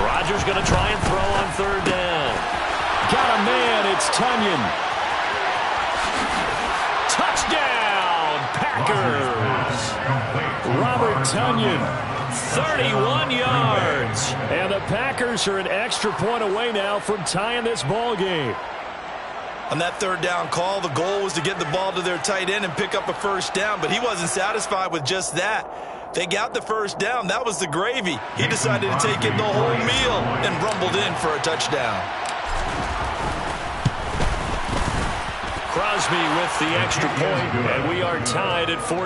Rodgers going to try and throw on third down. Got a man, it's Tunyon. Touchdown, Packers! Robert Tunyon. 31 yards. And the Packers are an extra point away now from tying this ball game. On that third down call, the goal was to get the ball to their tight end and pick up a first down, but he wasn't satisfied with just that. They got the first down. That was the gravy. He decided to take in the whole meal and rumbled in for a touchdown. Crosby with the extra point, and we are tied at 14.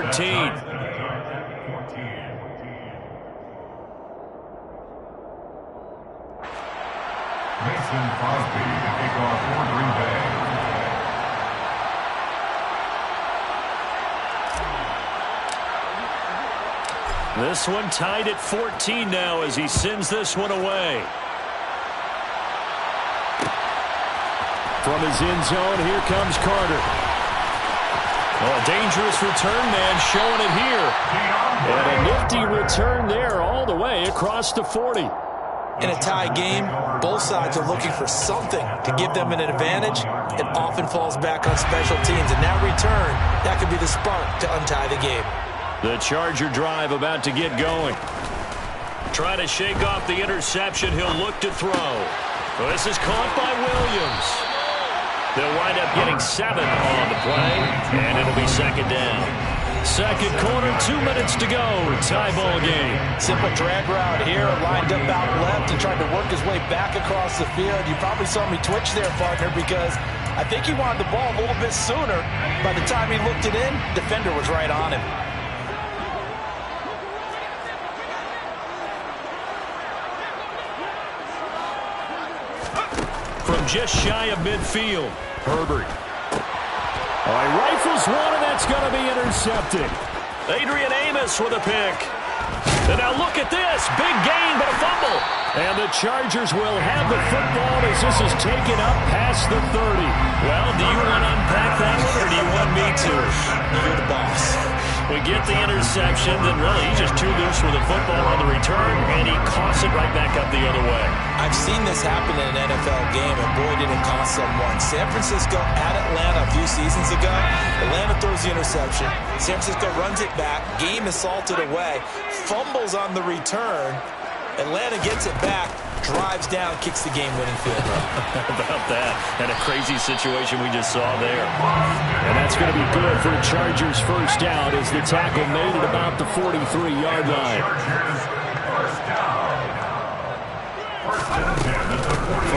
Mason Crosby to kick off for Green Bay. This one tied at 14 now as he sends this one away. From his end zone, here comes Carter. Well, a dangerous return man showing it here. And a nifty return there all the way across the 40. In a tie game, both sides are looking for something to give them an advantage. It often falls back on special teams, and that return, that could be the spark to untie the game. The Charger drive about to get going. Trying to shake off the interception. He'll look to throw. Well, this is caught by Williams. They'll wind up getting 7 on the play, and it'll be second down. Second quarter, 2 minutes to go. Tie ball game. Simple drag route here, lined up out left and tried to work his way back across the field. You probably saw me twitch there, partner, because I think he wanted the ball a little bit sooner. By the time he looked it in, defender was right on him. From just shy of midfield, Herbert. All right, rifles one, and that's going to be intercepted. Adrian Amos with a pick. And now look at this. Big gain, but a fumble. And the Chargers will have the football as this is taken up past the 30. Well, do you want to unpack that one, or do you want me to? You're the boss. We get the interception, then really he's just too loose with the football on the return, and he coughs it right back up the other way. I've seen this happen in an NFL game, and boy, did it cost someone. San Francisco at Atlanta a few seasons ago. Atlanta throws the interception. San Francisco runs it back. Game is salted away. Fumbles on the return. Atlanta gets it back, drives down, kicks the game-winning field goal. How about that? And a crazy situation we just saw there. And that's going to be good for the Chargers' first down as the tackle made at about the 43-yard line.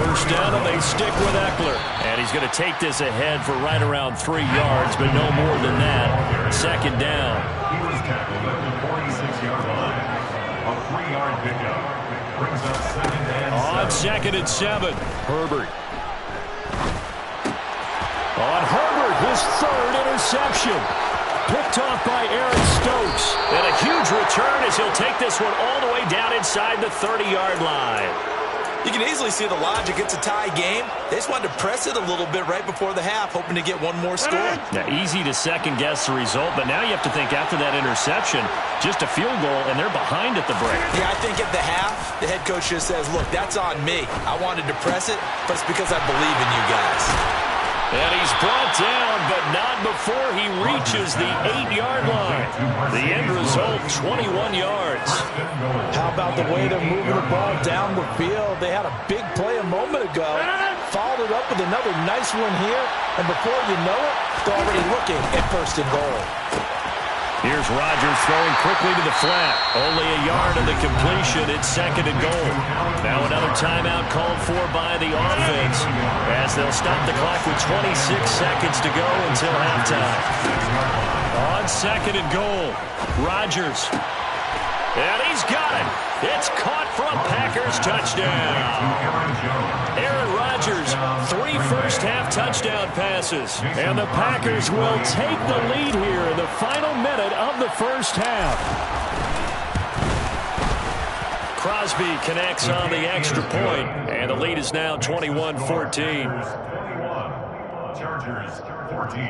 First down, and they stick with Eckler. And he's going to take this ahead for right around 3 yards, but no more than that. Second down. He was tackled at the 46-yard line. A 3-yard pickup brings up second and 7. On second and 7, Herbert. On Herbert, his third interception. Picked off by Aaron Stokes. And a huge return as he'll take this one all the way down inside the 30-yard line. You can easily see the logic. It's a tie game. They just wanted to press it a little bit right before the half, hoping to get one more score. Now, easy to second-guess the result, but now you have to think after that interception, just a field goal, and they're behind at the break. Yeah, I think at the half, the head coach just says, look, that's on me. I wanted to press it, but it's because I believe in you guys. And he's brought down, but not before he reaches the 8-yard line. The end result, 21 yards. How about the way they're moving the ball down the field? They had a big play a moment ago. Followed it up with another nice one here. And before you know it, they're already looking at first and goal. Here's Rodgers throwing quickly to the flat. Only a yard of the completion. It's second and goal. Now another timeout called for by the offense as they'll stop the clock with 26 seconds to go until halftime. On second and goal, Rodgers. And he's got it. It's caught for a Packers touchdown. Aaron Rodgers, 3 first-half touchdown passes. And the Packers will take the lead here in the final minute of the first half. Crosby connects on the extra point, and the lead is now 21-14. Chargers 14.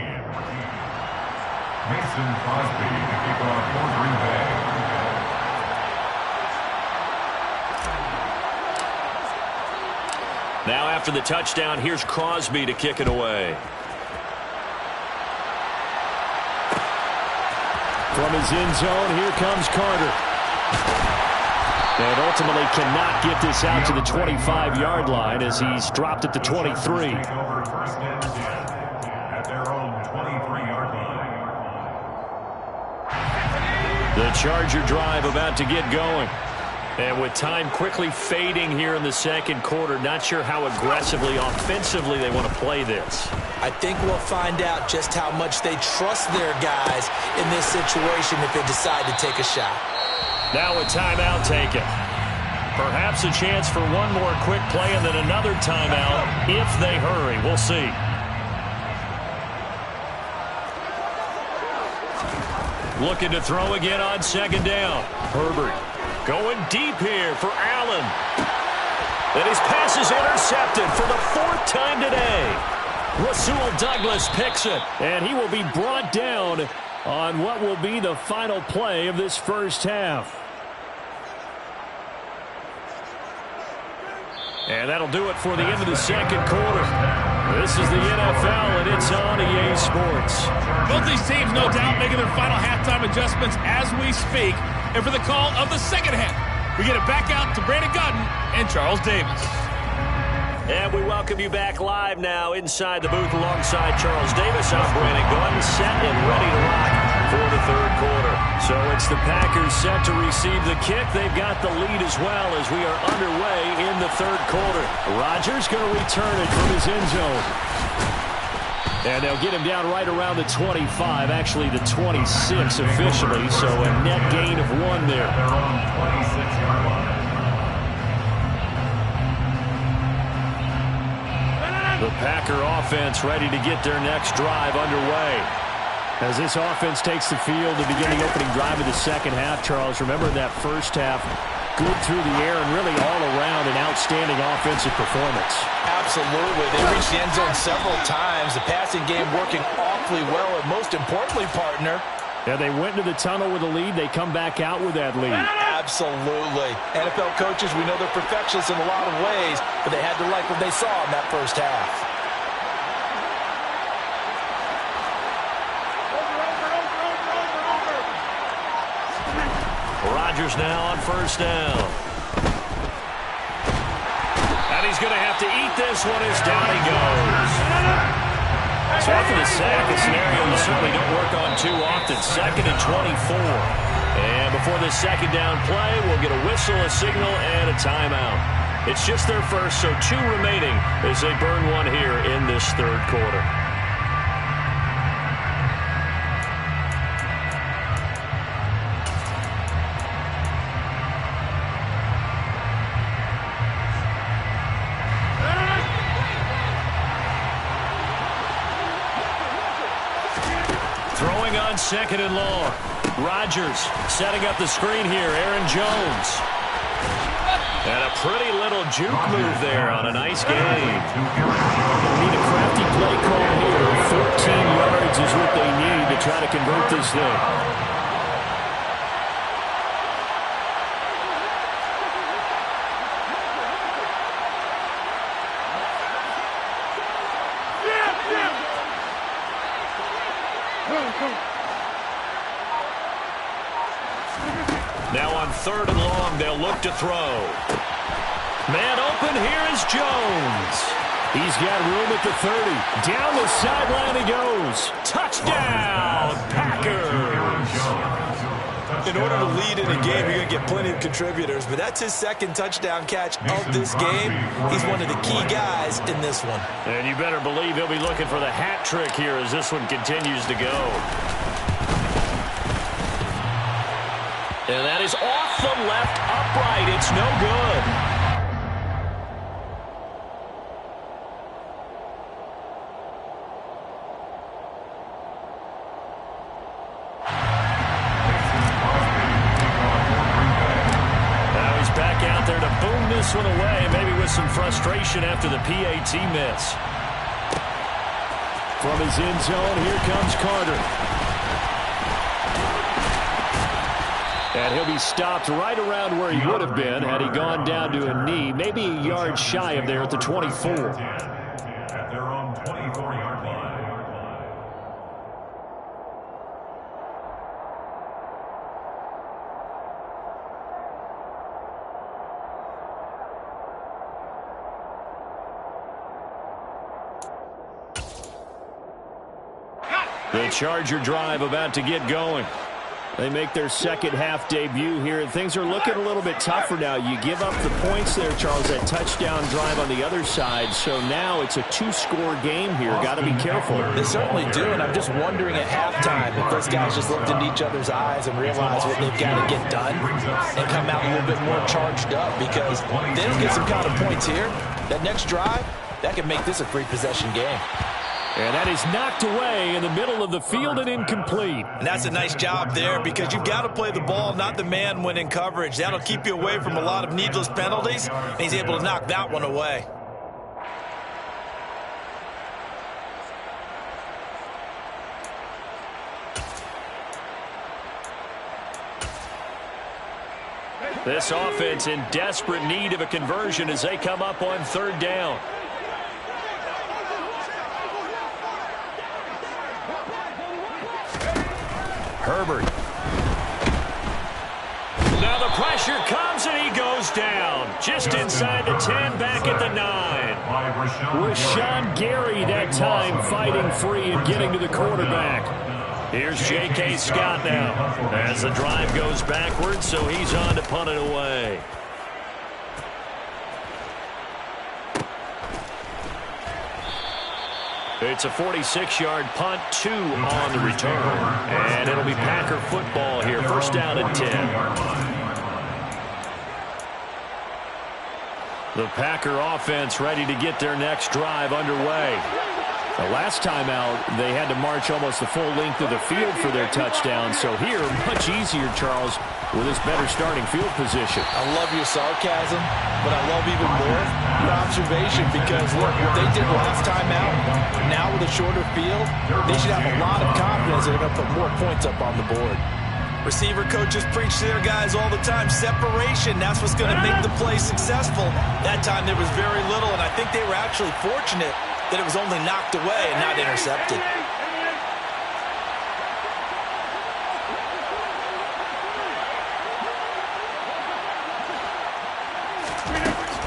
Mason Crosby to kick off for Green Bay. Now after the touchdown, here's Crosby to kick it away. From his end zone, here comes Carter. And ultimately cannot get this out to the 25-yard line as he's dropped at the 23. At their own 23-yard line. The Charger drive about to get going. And with time quickly fading here in the second quarter, not sure how aggressively, offensively they want to play this. I think we'll find out just how much they trust their guys in this situation if they decide to take a shot. Now a timeout taken. Perhaps a chance for one more quick play and then another timeout if they hurry. We'll see. Looking to throw again on second down. Herbert. Going deep here for Allen. And his pass is intercepted for the 4th time today. Rasul Douglas picks it. And he will be brought down on what will be the final play of this first half. And that'll do it for the end of the second quarter. This is the NFL, and it's on EA Sports. Both these teams, no doubt, making their final halftime adjustments as we speak. And for the call of the second half, we get it back out to Brandon Gaudin and Charles Davis. And we welcome you back live now inside the booth alongside Charles Davis. I'm Brandon Gaudin, set and ready to rock for the third quarter. So it's the Packers set to receive the kick. They've got the lead as well as we are underway in the third quarter. Rodgers going to return it from his end zone. And they'll get him down right around the 25, actually the 26 officially, so a net gain of 1 there. The Packer offense ready to get their next drive underway. As this offense takes the field to begin the opening drive of the second half, Charles, remember that first half, good through the air and really all around an outstanding offensive performance. Absolutely. They reached the end zone several times. The passing game working awfully well, and most importantly, partner, yeah, they went into the tunnel with a lead. They come back out with that lead. Absolutely. NFL coaches, we know they're perfectionists in a lot of ways, but they had to like what they saw in that first half. Rodgers now on first down. And he's going to have to eat this one as down he goes. So after the sack, a scenario you certainly don't work on too often. 2nd and 24. And before the second down play, we'll get a whistle, a signal, and a timeout. It's just their first, so 2 remaining as they burn 1 here in this third quarter. Throwing on 2nd and long. Rodgers setting up the screen here. Aaron Jones. And a pretty little juke move there on a nice game. They need a crafty play call here. 14 yards is what they need to try to convert this thing. Now on 3rd and long, they'll look to throw. Man open, here is Jones. He's got room at the 30. Down the sideline he goes. Touchdown, Packers. In order to lead in a game, you're going to get plenty of contributors, but that's his 2nd touchdown catch of this game. He's one of the key guys in this one. And you better believe he'll be looking for the hat trick here as this one continues to go. And that is off the left upright. It's no good. Now he's back out there to boom this one away, maybe with some frustration after the PAT miss. From his end zone, here comes Carter. And he'll be stopped right around where he would have been had he gone down to a knee, maybe a yard shy of there at the 24. At their own 24-yard line. The Charger drive about to get going. They make their second half debut here, and things are looking a little bit tougher now. You give up the points there, Charles, that touchdown drive on the other side, so now it's a 2-score game here. Got to be careful. They certainly do, and I'm just wondering at halftime if those guys just looked into each other's eyes and realized what they've got to get done and come out a little bit more charged up, because if they don't get some kind of points here, that next drive, that could make this a 3-possession game. And that is knocked away in the middle of the field and incomplete. And that's a nice job there, because you've got to play the ball, not the man when in coverage. That'll keep you away from a lot of needless penalties, and he's able to knock that one away. This offense in desperate need of a conversion as they come up on 3rd down. Herbert. Now the pressure comes and he goes down. Just inside the 10, back at the 9. Rashawn Gary that time fighting free and getting to the quarterback. Here's J.K. Scott now as the drive goes backwards, so he's on to punt it away. It's a 46-yard punt, 2 on the return. And it'll be Packer football here. 1st down and 10. The Packer offense ready to get their next drive underway. The last time out, they had to march almost the full length of the field for their touchdown. So here, much easier, Charles, with this better starting field position. I love your sarcasm, but I love even more your observation because, look, what they did last time out, now with a shorter field, they should have a lot of confidence that they're going to put more points up on the board. Receiver coaches preach to their guys all the time. Separation, that's what's going to make the play successful. That time there was very little, and I think they were actually fortunate that it was only knocked away and not intercepted.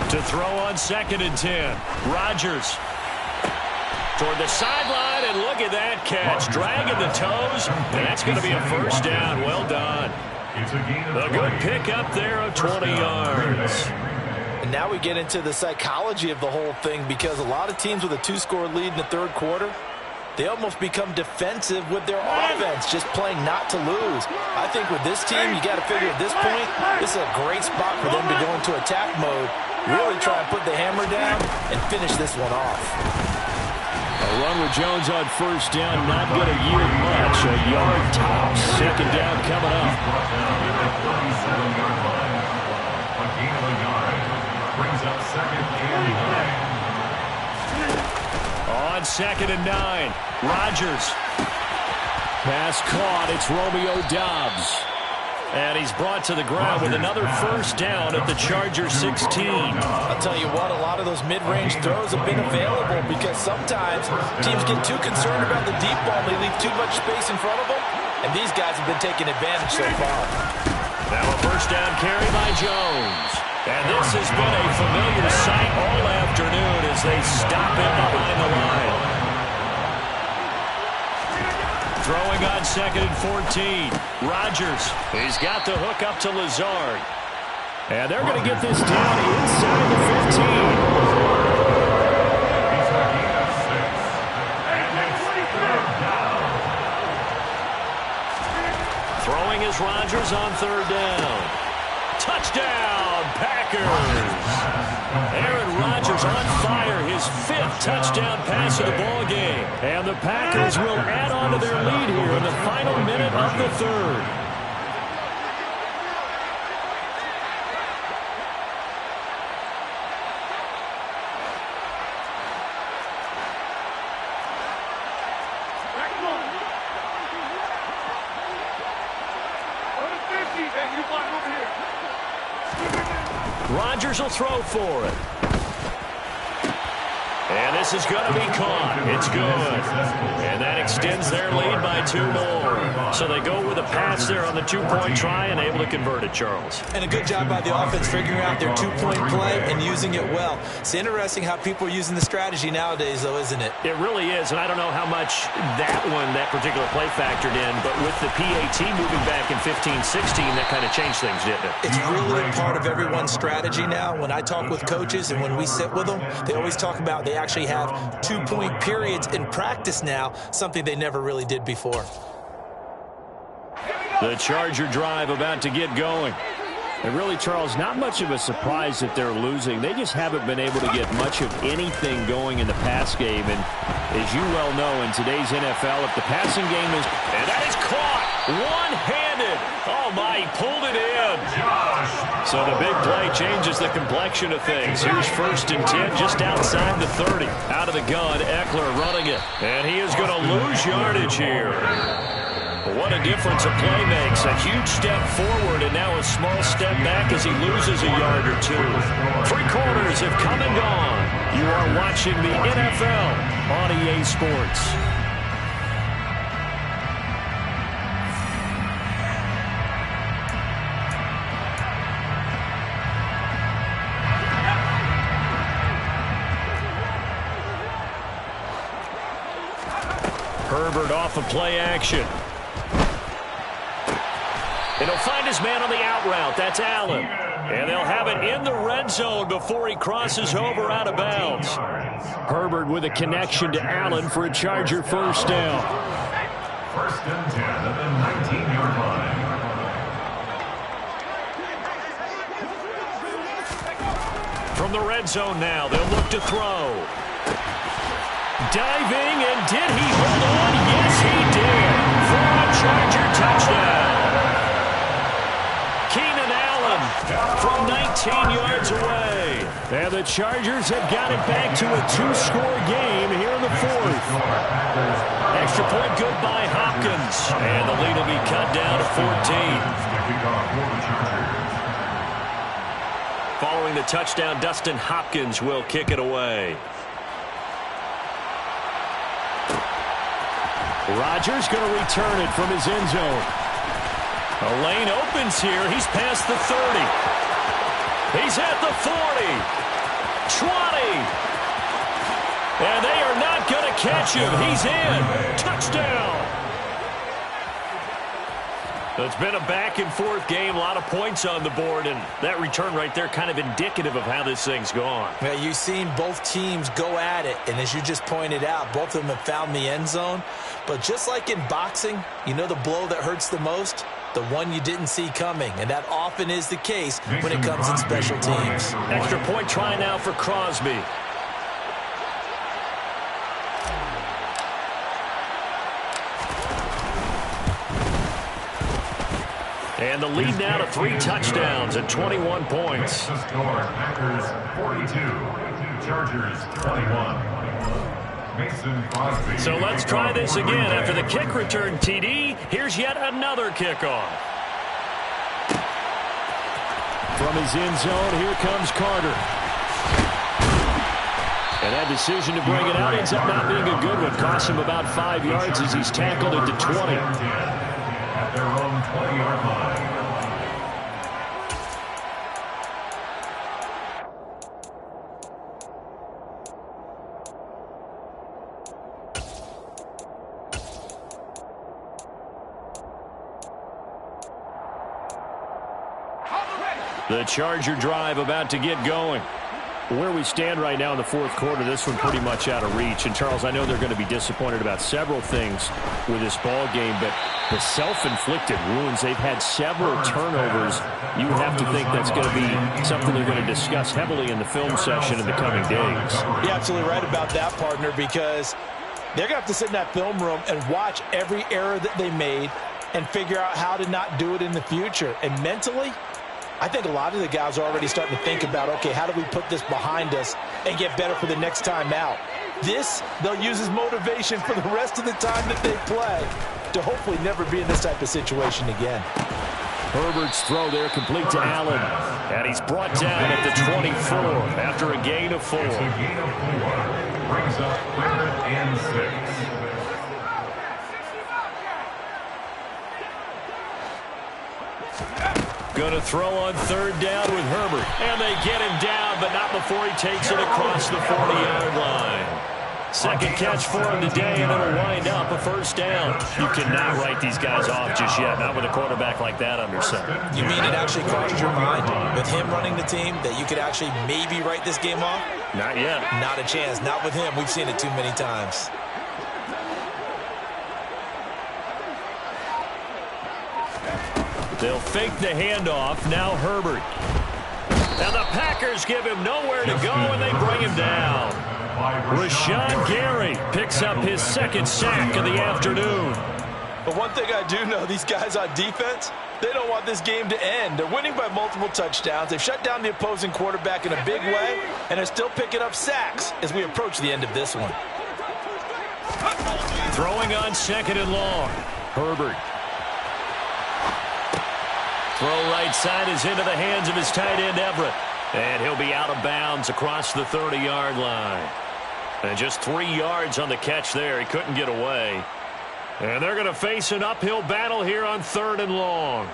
To throw on 2nd and 10. Rodgers toward the sideline, and look at that catch. Dragging the toes, and that's going to be a 1st down. Well done. A good pick up there of 20 yards. And now we get into the psychology of the whole thing because a lot of teams with a 2-score lead in the 3rd quarter, they almost become defensive with their offense, just playing not to lose. I think with this team, you got to figure at this point, this is a great spot for them to go into attack mode, really try and put the hammer down and finish this one off. A run with Jones on 1st down, not going to yield much. A yard tops. 2nd down coming up. On 2nd and 9, Rodgers. Pass caught. It's Romeo Doubs. And he's brought to the ground with another 1st down at the Chargers 16. I'll tell you what, a lot of those mid-range throws have been available because sometimes teams get too concerned about the deep ball. They leave too much space in front of them, and these guys have been taking advantage so far. Now a 1st down carry by Jones. And this has been a familiar sight all afternoon as they stop him behind the line. Throwing on 2nd and 14. Rodgers. He's got the hook up to Lazard. And they're going to get this down inside the 15. Throwing is Rodgers on 3rd down. Touchdown, Packers! Aaron Rodgers on fire, his 5th touchdown pass of the ball game. And the Packers will add on to their lead here in the final minute of the 3rd. Rodgers will throw for it. And this is going to be caught. It's good. And that extends their lead by 2 more. So they go with a pass there on the 2-point try and able to convert it, Charles. And a good job by the offense figuring out their 2-point play and using it well. It's interesting how people are using the strategy nowadays, though, isn't it? It really is, and I don't know how much that particular play factored in, but with the PAT moving back in 15-16, that kind of changed things, didn't it? It's really a part of everyone's strategy now. When I talk with coaches and when we sit with them, they always talk about they actually have 2-point periods in practice now, something they never really did before. The Charger drive about to get going. And really, Charles, not much of a surprise that they're losing. They just haven't been able to get much of anything going in the pass game. And as you well know, in today's NFL, if the passing game is... And that is caught one-handed. Oh, my, he pulled it in. So the big play changes the complexion of things. Here's 1st and 10 just outside the 30. Out of the gun, Eckler running it. And he is going to lose yardage here. What a difference a play makes. A huge step forward and now a small step back as he loses a yard or two. 3 quarters have come and gone. You are watching the NFL on EA Sports. Herbert off of play action. And he'll find his man on the out route. That's Allen. And they'll have it in the red zone before he crosses over out of bounds. Herbert with a connection to Allen for a Charger first down. First and 10 at the 19-yard line. From the red zone now, they'll look to throw. Diving, and did he hold on? Yes, he did. For a Charger touchdown. Keenan Allen from 19 yards away. And the Chargers have got it back to a 2-score game here in the 4th. Extra point good by Hopkins. And the lead will be cut down to 14. Following the touchdown, Dustin Hopkins will kick it away. Rodgers going to return it from his end zone. A lane opens here. He's past the 30. He's at the 40. 20. And they are not going to catch him. He's in. Touchdown. It's been a back-and-forth game, a lot of points on the board, and that return right there kind of indicative of how this thing's gone. Yeah, you've seen both teams go at it, and as you just pointed out, both of them have found the end zone. But just like in boxing, you know the blow that hurts the most? The one you didn't see coming, and that often is the case when it comes in special teams. Extra point try now for Crosby. And the lead now to 3 touchdowns at 21 points. The score, Packers 42, Chargers 21. Mason Crosby. So let's try this again. After the kick return TD, here's yet another kickoff. From his end zone, here comes Carter. And that decision to bring it out ends up not being a good one. Cost him about 5 yards as he's tackled at the 20. At their own 20-yard line. The Charger drive about to get going. Where we stand right now in the 4th quarter, this one pretty much out of reach. And, Charles, I know they're going to be disappointed about several things with this ball game, but the self-inflicted wounds, they've had several turnovers. You have to think that's going to be something they're going to discuss heavily in the film session in the coming days. You're absolutely right about that, partner, because they're going to have to sit in that film room and watch every error that they made and figure out how to not do it in the future. And mentally, I think a lot of the guys are already starting to think about, okay, how do we put this behind us and get better for the next time out? This, they'll use as motivation for the rest of the time that they play to hopefully never be in this type of situation again. Herbert's throw there complete to Allen. And he's brought down at the 24 after a gain of 4. It's a gain of 4. Brings up 3rd and 6. Going to throw on 3rd down with Herbert. And they get him down, but not before he takes it across the 40-yard line. Second catch for him today, and it'll wind up a first down. You cannot write these guys off just yet, not with a quarterback like that under center. You mean it actually crossed your mind with him running the team that you could actually maybe write this game off? Not yet. Not a chance. Not with him. We've seen it too many times. They'll fake the handoff. Now Herbert. And the Packers give him nowhere to go, and they bring him down. Rashawn Gary picks up his 2nd sack of the afternoon. But one thing I do know, these guys on defense, they don't want this game to end. They're winning by multiple touchdowns. They've shut down the opposing quarterback in a big way, and they're still picking up sacks as we approach the end of this one. Throwing on 2nd and long. Herbert Throw right side is into the hands of his tight end, Everett. And he'll be out of bounds across the 30-yard line. And just 3 yards on the catch there. He couldn't get away. And they're going to face an uphill battle here on 3rd and long.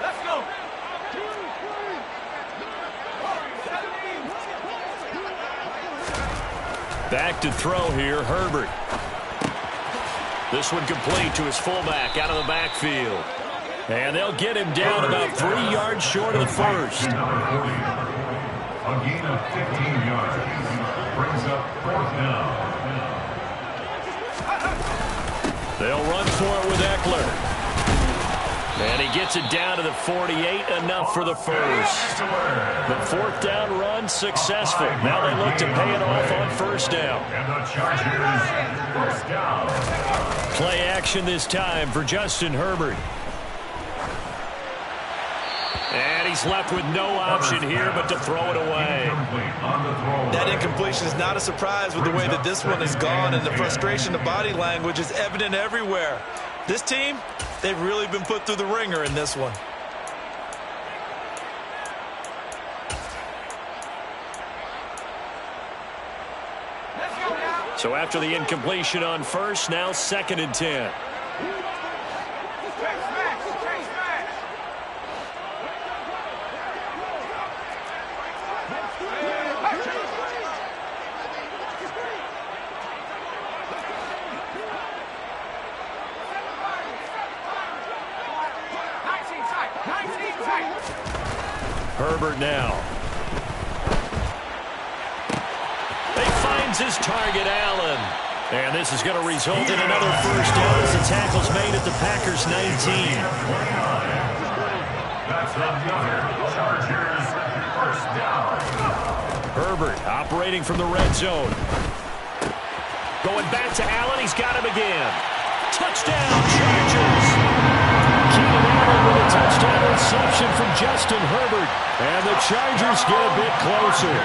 Let's go. Back to throw here, Herbert. This one complete to his fullback out of the backfield. And they'll get him down about 3 yards short of the first. A gain of 15 yards. Brings up 4th down. They'll run for it with Eckler. And he gets it down to the 48, enough for the first. The 4th down run successful. Now they look to pay it off on 1st down. And the Chargers, 1st down. Play action this time for Justin Herbert. And he's left with no option here but to throw it away. That incompletion is not a surprise with the way that this one has gone, and the frustration, the body language is evident everywhere. This team, they've really been put through the ringer in this one. So after the incompletion on 1st, now 2nd and 10. Herbert now. He finds his target, Allen. And this is going to result in another 1st down as the tackle's made at the Packers' 19. That's another Chargers 1st down. Herbert operating from the red zone. Going back to Allen. He's got him again. Touchdown, Chargers. Keenan Allen with a touchdown reception from Justin Herbert. And the Chargers get a bit closer.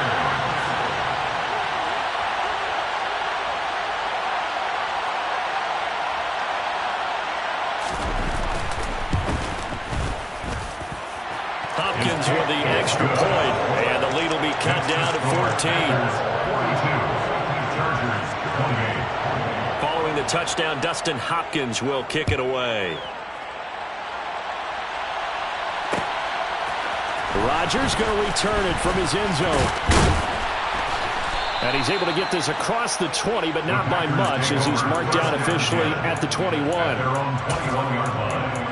Hopkins with the extra point, and the lead will be cut down to 14. Following the touchdown, Dustin Hopkins will kick it away. Rodgers going to return it from his end zone. And he's able to get this across the 20, but not by much, as he's marked down officially at the 21. Their own 21-yard line.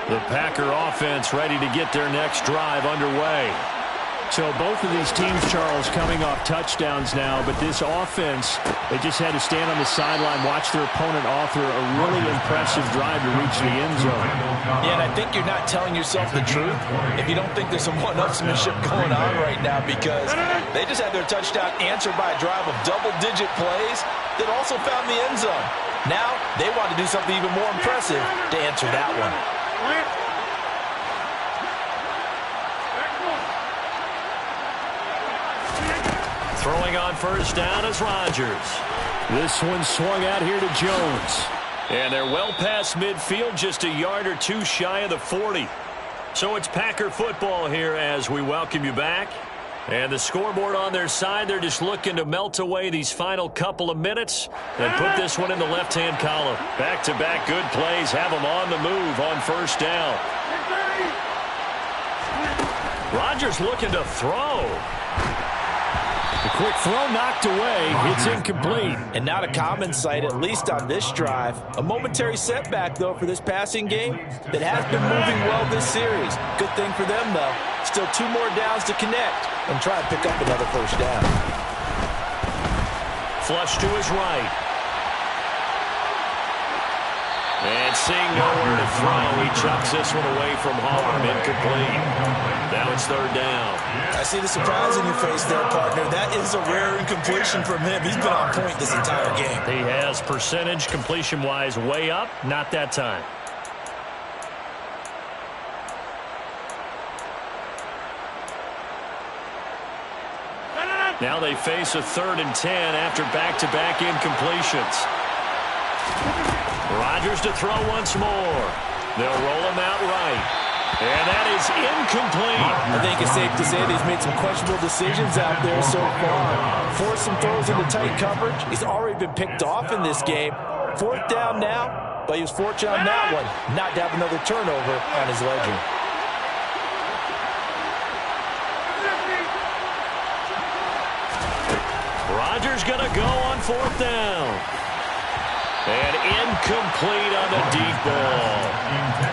The Packer offense ready to get their next drive underway. So both of these teams, Charles, coming off touchdowns now, but this offense, they just had to stand on the sideline, watch their opponent author a really impressive drive to reach the end zone. Yeah, and I think you're not telling yourself the truth if you don't think there's some one-upsmanship going on right now, because they just had their touchdown answered by a drive of double-digit plays that also found the end zone. Now they want to do something even more impressive to answer that one. Throwing on 1st down is Rodgers. This one swung out here to Jones. And they're well past midfield, just a yard or two shy of the 40. So it's Packer football here as we welcome you back. And the scoreboard on their side, they're just looking to melt away these final couple of minutes and put this one in the left-hand column. Back-to-back good plays have them on the move on 1st down. Rodgers looking to throw. The quick throw knocked away. It's incomplete. And not a common sight, at least on this drive. A momentary setback, though, for this passing game that has been moving well this series. Good thing for them, though. Still 2 more downs to connect and try and pick up another 1st down. Flush to his right. And seeing nowhere to throw, he chucks this one away from harm. Incomplete. Now it's 3rd down. I see the surprise in your face there, partner. That is a rare incompletion from him. He's been on point this entire game. He has percentage completion-wise way up. Not that time. Now they face a 3rd and 10 after back-to-back incompletions. Rodgers to throw once more. They'll roll him out right. And that is incomplete. I think it's safe to say that he's made some questionable decisions out there so far. Forced some throws into tight coverage. He's already been picked off in this game. 4th down now, but he was fortunate on that one not to have another turnover on his ledger. Rodgers going to go on 4th down. And incomplete on the deep ball.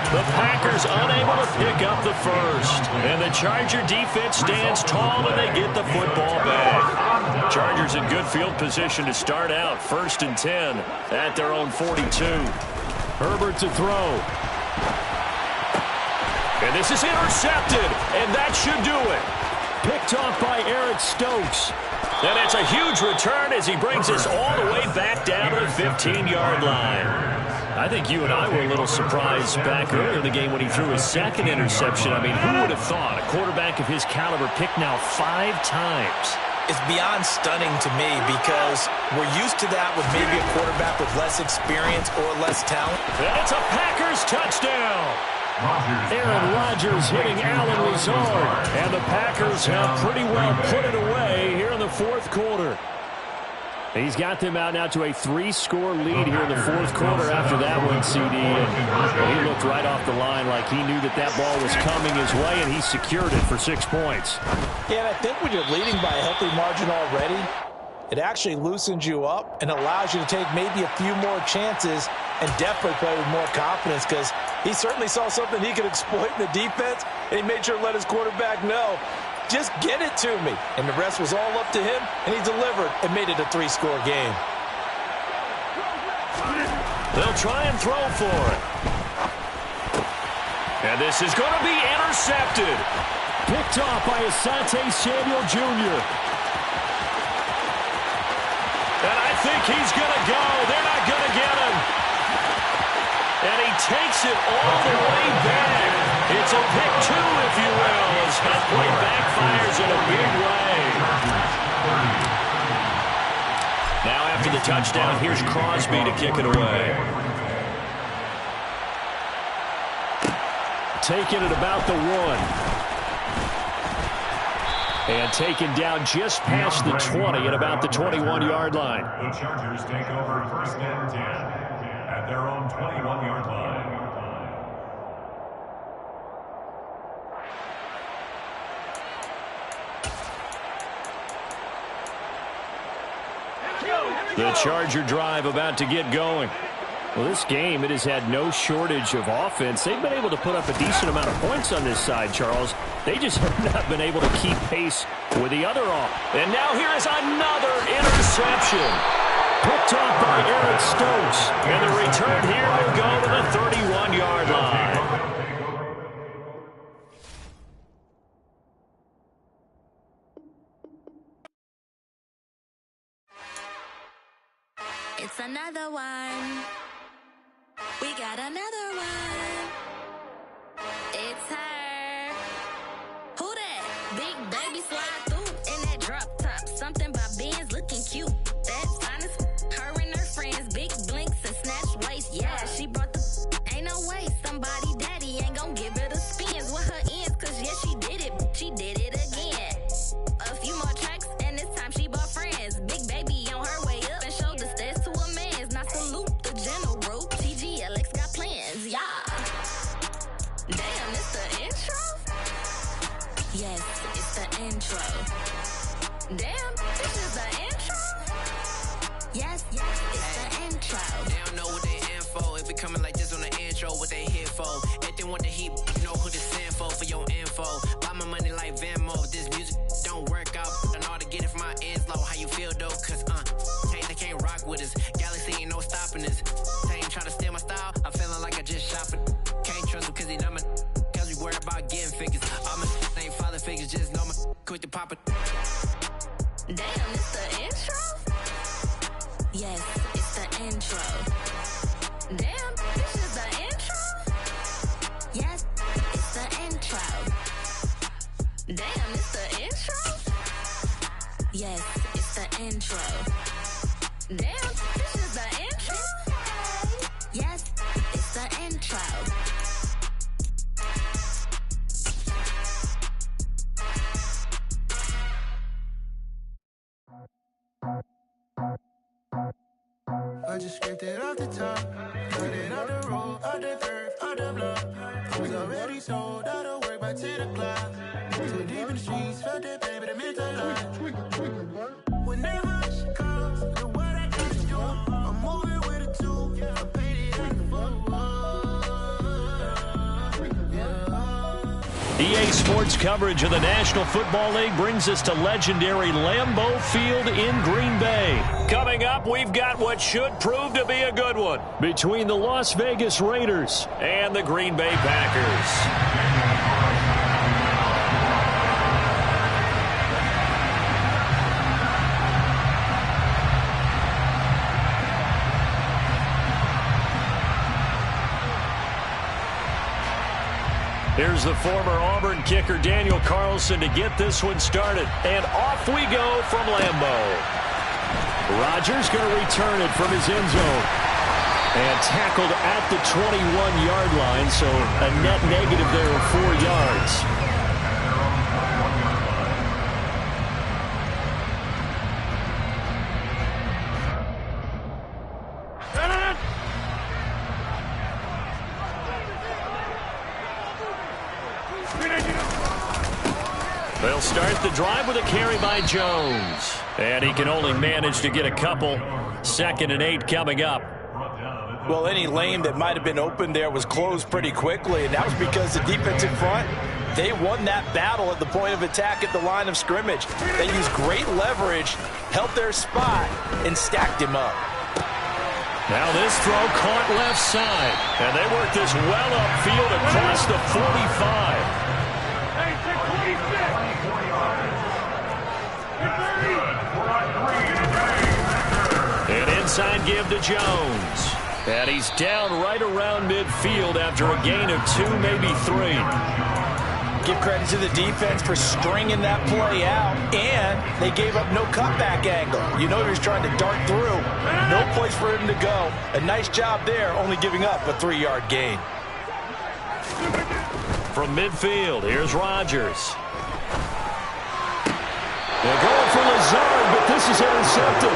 The Packers unable to pick up the first. And the Charger defense stands tall and they get the football back. Chargers in good field position to start out. 1st and 10 at their own 42. Herbert to throw. And this is intercepted. And that should do it. Picked off by Eric Stokes. And it's a huge return as he brings us all the way back down to the 15-yard line. I think you and I were a little surprised back earlier in the game when he threw his 2nd interception. I mean, who would have thought a quarterback of his caliber picked now 5 times? It's beyond stunning to me because we're used to that with maybe a quarterback with less experience or less talent. And it's a Packers touchdown. Aaron Rodgers hitting Allen Lazard. And the Packers have pretty well put it away here in the 4th quarter. He's got them out now to a 3-score lead here in the 4th quarter after that one, CD. And he looked right off the line like he knew that that ball was coming his way, and he secured it for 6 points. Yeah, and I think when you're leading by a healthy margin already, it actually loosens you up and allows you to take maybe a few more chances and definitely play with more confidence because he certainly saw something he could exploit in the defense, and he made sure to let his quarterback know, just get it to me. And the rest was all up to him, and he delivered and made it a 3-score game. They'll try and throw for it. And this is going to be intercepted. Picked off by Asante Samuel Jr. And I think he's going to go. They're not going to get him. And he takes it all the way back. It's a pick 2, if you will, as that play backfires in a big way. Now after the touchdown, here's Crosby to kick it away. Taking it about the 1. And taken down just past the 20 at about the 21-yard line. The Chargers take over 1st and 10 at their own 21-yard line. The Charger drive about to get going. Well, this game, it has had no shortage of offense. They've been able to put up a decent amount of points on this side, Charles. They just have not been able to keep pace with the other off. And now here is another interception. Picked off by Eric Stokes. And the return here will go to the 31-yard line. It's another one. We got another one. It's her. Who that? Big baby slide through in that drop top. Something by Benz looking cute. That's honest. Her and her friends, big blinks and snatch waist. Yeah, she brought the. Ain't no way somebody daddy ain't gon' give her the spins with her ends. Cause yeah, she did it. She did it again. A few more tracks and this time she bought friends. Big baby on her way up and showed the stairs to a man's. Now salute the general. TGLX got plans, yeah. Damn, it's the intro? Yes, it's the intro. Damn, this is the intro? Yes, it's the intro. They don't know what they in for. If it coming like this on the intro, what they here for? If they want the heat, you know who to send for your info. Buy my money like Venmo. If this music don't work out, and all to get it from my ends low. How you feel though? Cause they can't rock with us. Galaxy ain't no stopping us. They ain't trying to steal my style. I'm feeling like I just shop it. Can't trust them cause they know my. Cause we worried about getting figures. All my ain't father figures, just know my. Quick to pop it. Damn, it's the intro? Yes, it's the intro. Damn, this is the intro? Yes, it's the intro. Damn, it's the intro? Yes, it's the intro. Damn, this is the intro? Yes, it's the intro. I just scraped it off the top, cut it off the road, out the curve, out the block. Was already sold, out of work by 10 o'clock. Too deep in the streets, felt that baby, that meant a lot. When they rush comes, the what I got to do, I'm moving with a two, I paid it in full. EA Sports coverage of the National Football League brings us to legendary Lambeau Field in Green Bay. Coming up, we've got what should prove to be a good one between the Las Vegas Raiders and the Green Bay Packers. Here's the former Auburn kicker Daniel Carlson to get this one started. And off we go from Lambeau. Rodgers going to return it from his end zone. And tackled at the 21-yard line, so a net negative there of 4 yards. They'll start the drive with a carry by Jones. And he can only manage to get a couple. 2nd and 8 coming up. Well, any lane that might have been open there was closed pretty quickly, and that was because the defensive front, they won that battle at the point of attack at the line of scrimmage. They used great leverage, held their spot, and stacked him up. Now this throw caught left side, and they work this well upfield across the 45. An inside give to Jones. And he's down right around midfield after a gain of 2, maybe 3. Give credit to the defense for stringing that play out, and they gave up no cutback angle. You know he was trying to dart through. No place for him to go. A nice job there, only giving up a 3-yard gain. From midfield, here's Rodgers. They're going for Lazard, but this is intercepted.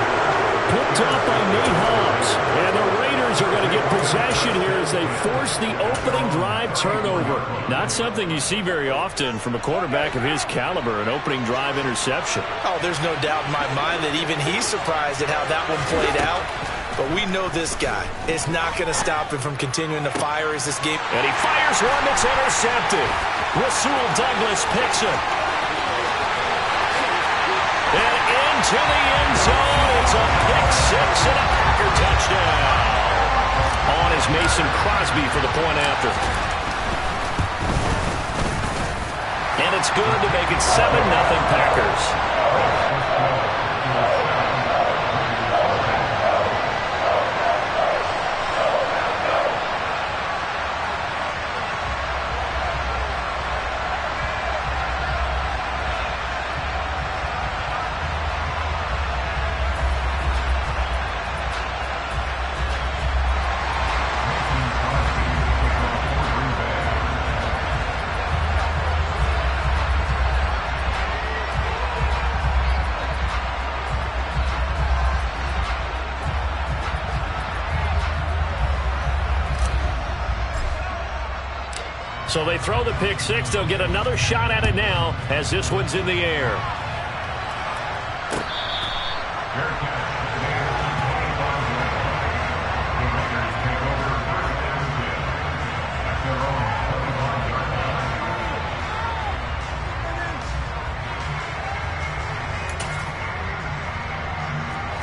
Picked off by Nate Hobbs. And the Raiders are going to get possession here as they force the opening drive turnover. Not something you see very often from a quarterback of his caliber, an opening drive interception. Oh, there's no doubt in my mind that even he's surprised at how that one played out. But we know this guy is not going to stop him from continuing to fire as this game. And he fires one that's intercepted. Rasul Douglas picks it. And into the end zone. It's a pick-6 and a Packer touchdown. On is Mason Crosby for the point after. And it's good to make it 7-0 Packers. So they throw the pick-6. They'll get another shot at it now as this one's in the air.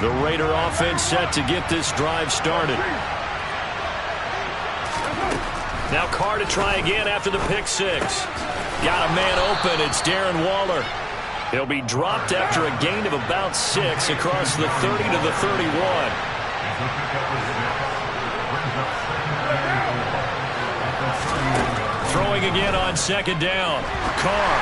The Raider offense set to get this drive started. Now Carr to try again after the pick-6. Got a man open. It's Darren Waller. He'll be dropped after a gain of about 6 across the 30 to the 31. Throwing again on 2nd down. Carr.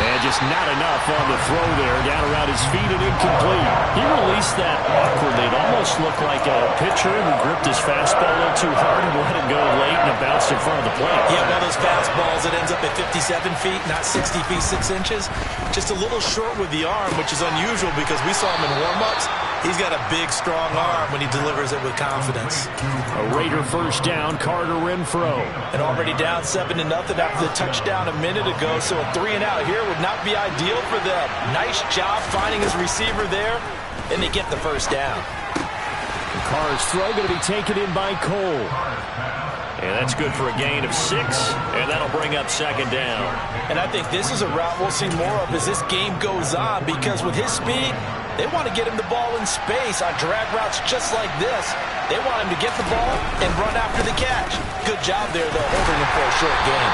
And just not enough on the throw there. Down around his feet and incomplete. He released that awkwardly. It almost looked like a pitcher who gripped his fastball a little too hard and let it go late, and it bounced in front of the plate. Yeah, one of those fastballs that ends up at 57 feet, not 60 feet, 6 inches. Just a little short with the arm, which is unusual because we saw him in warm-ups. He's got a big, strong arm when he delivers it with confidence. A Raider first down, Carter Renfrow. And already down 7-0 after the touchdown a minute ago, so a 3-and-out here would not be ideal for them. Nice job finding his receiver there, and they get the first down. Carr's throw going to be taken in by Cole. And that's good for a gain of 6, and that'll bring up second down. And I think this is a route we'll see more of as this game goes on, because with his speed, they want to get him the ball in space on drag routes just like this. They want him to get the ball and run after the catch. Good job there, though, holding him for a short gain.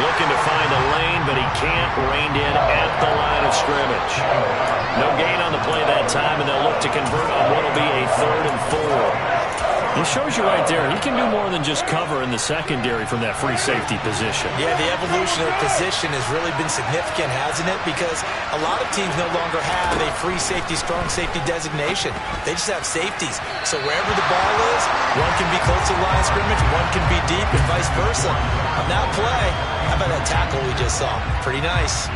Looking to find a lane, but he can't. Reined in at the line of scrimmage. No gain on the play that time, and they'll look to convert on what will be a 3rd and 4. It shows you right there, he can do more than just cover in the secondary from that free safety position. Yeah, the evolution of the position has really been significant, hasn't it? Because a lot of teams no longer have a free safety, strong safety designation. They just have safeties. So wherever the ball is, one can be close to the line of scrimmage, one can be deep, and vice versa. On that play, how about that tackle we just saw? Pretty nice.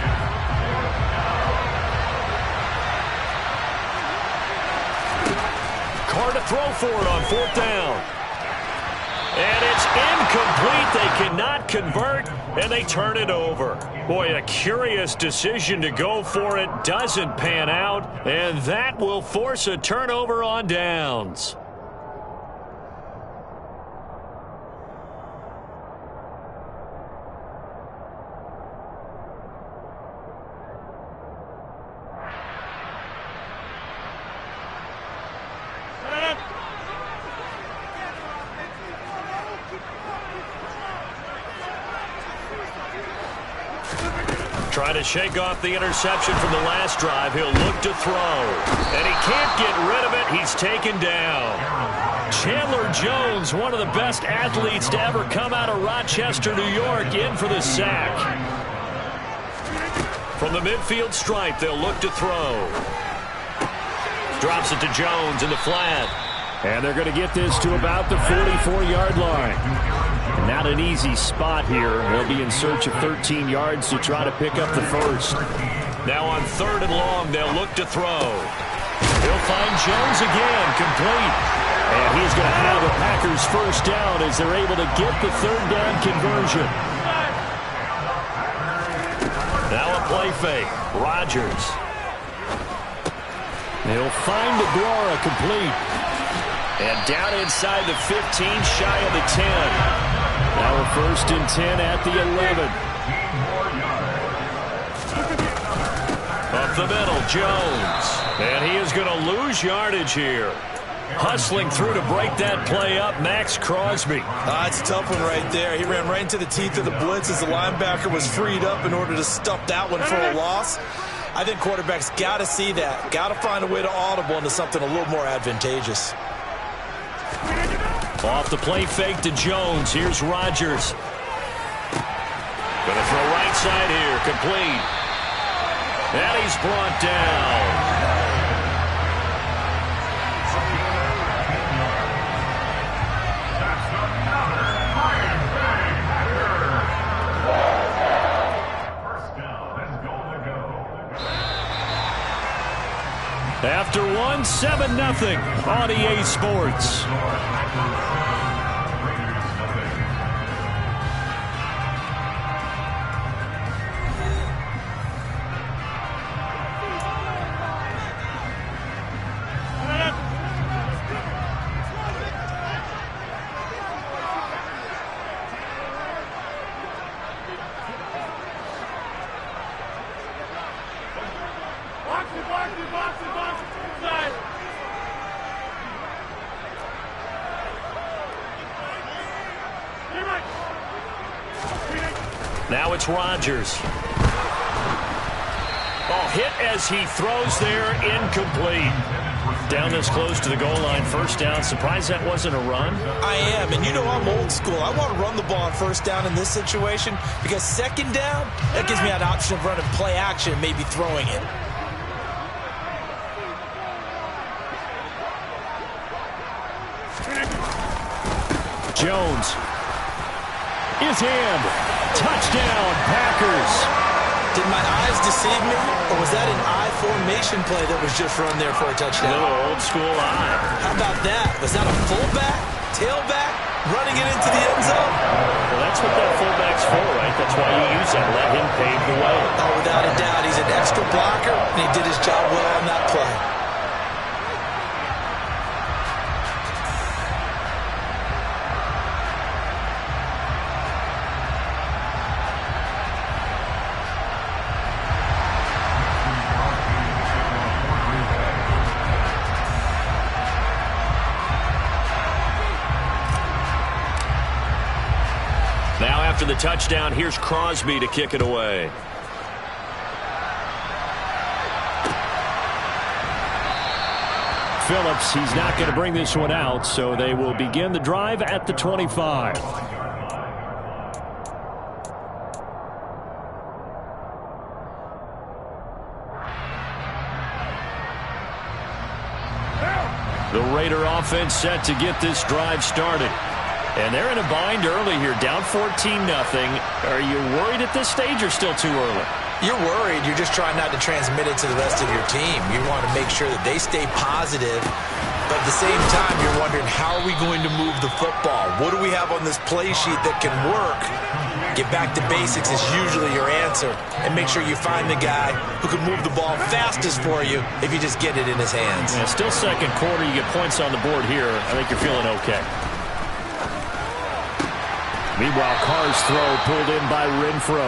Carr to throw for it on 4th down. And it's incomplete. They cannot convert, and they turn it over. Boy, a curious decision to go for it. Doesn't pan out, and that will force a turnover on downs. Trying to shake off the interception from the last drive. He'll look to throw. And he can't get rid of it. He's taken down. Chandler Jones, one of the best athletes to ever come out of Rochester, New York, in for the sack. From the midfield stripe, they'll look to throw. Drops it to Jones in the flat. And they're going to get this to about the 44-yard line. Not an easy spot here. They'll be in search of 13 yards to try to pick up the first. Now on 3rd and long, they'll look to throw. He'll find Jones again, complete. And he's going to have the Packers first down as they're able to get the 3rd down conversion. Now a play fake. Rodgers. He'll find DeGuara, complete. And down inside the 15, shy of the 10. Now a 1st and 10 at the 11. Up the middle, Jones. And he is going to lose yardage here. Hustling through to break that play up, Max Crosby. It's a tough one right there. He ran right into the teeth of the blitz as the linebacker was freed up in order to stuff that one for a loss. I think quarterbacks got to see that. Got to find a way to audible into something a little more advantageous. Off the play fake to Jones. Here's Rodgers. Going to throw right side here. Complete. And he's brought down. After one, 7-0 on EA Sports. Now it's Rodgers. Oh, hit as he throws there, incomplete. Down this close to the goal line, first down. Surprised that wasn't a run? I am, and you know I'm old school. I want to run the ball on first down in this situation because second down, that gives me an option of running play action and maybe throwing it. Jones is in. Touchdown, Packers. Did my eyes deceive me, or was that an I formation play that was just run there for a touchdown? A little old school eye. How about that? Was that a fullback, tailback, running it into the end zone? Well, that's what that fullback's for, right? That's why you use that. Let him pave the way. Oh, without a doubt. He's an extra blocker, and he did his job well on that play. After the touchdown, here's Crosby to kick it away. Phillips, he's not going to bring this one out, so they will begin the drive at the 25. The Raider offense set to get this drive started. And they're in a bind early here, down 14-0. Are you worried at this stage or still too early? You're worried. You're just trying not to transmit it to the rest of your team. You want to make sure that they stay positive. But at the same time, you're wondering, how are we going to move the football? What do we have on this play sheet that can work? Get back to basics is usually your answer. And make sure you find the guy who can move the ball fastest for you if you just get it in his hands. Yeah, still second quarter. You get points on the board here. I think you're feeling okay. Meanwhile, Carr's throw pulled in by Renfro.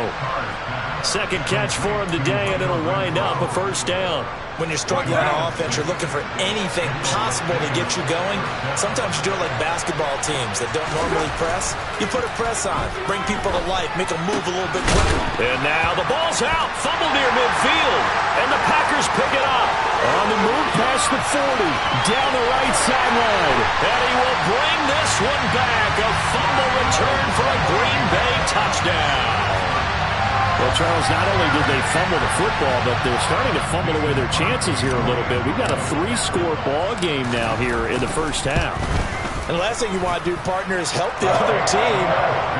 Second catch for him today, and it'll wind up a first down. When you're struggling on offense, you're looking for anything possible to get you going. Sometimes you do it like basketball teams that don't normally press. You put a press on, bring people to life, make them move a little bit quicker. And now the ball's out, fumble near midfield, and the Packers pick it up. On the move past the 40, down the right sideline. And he will bring this one back. A fumble return for a Green Bay touchdown. Well, Charles, not only did they fumble the football, but they're starting to fumble away their chances here a little bit. We've got a 3-score ball game now here in the first half. And the last thing you want to do, partner, is help the other team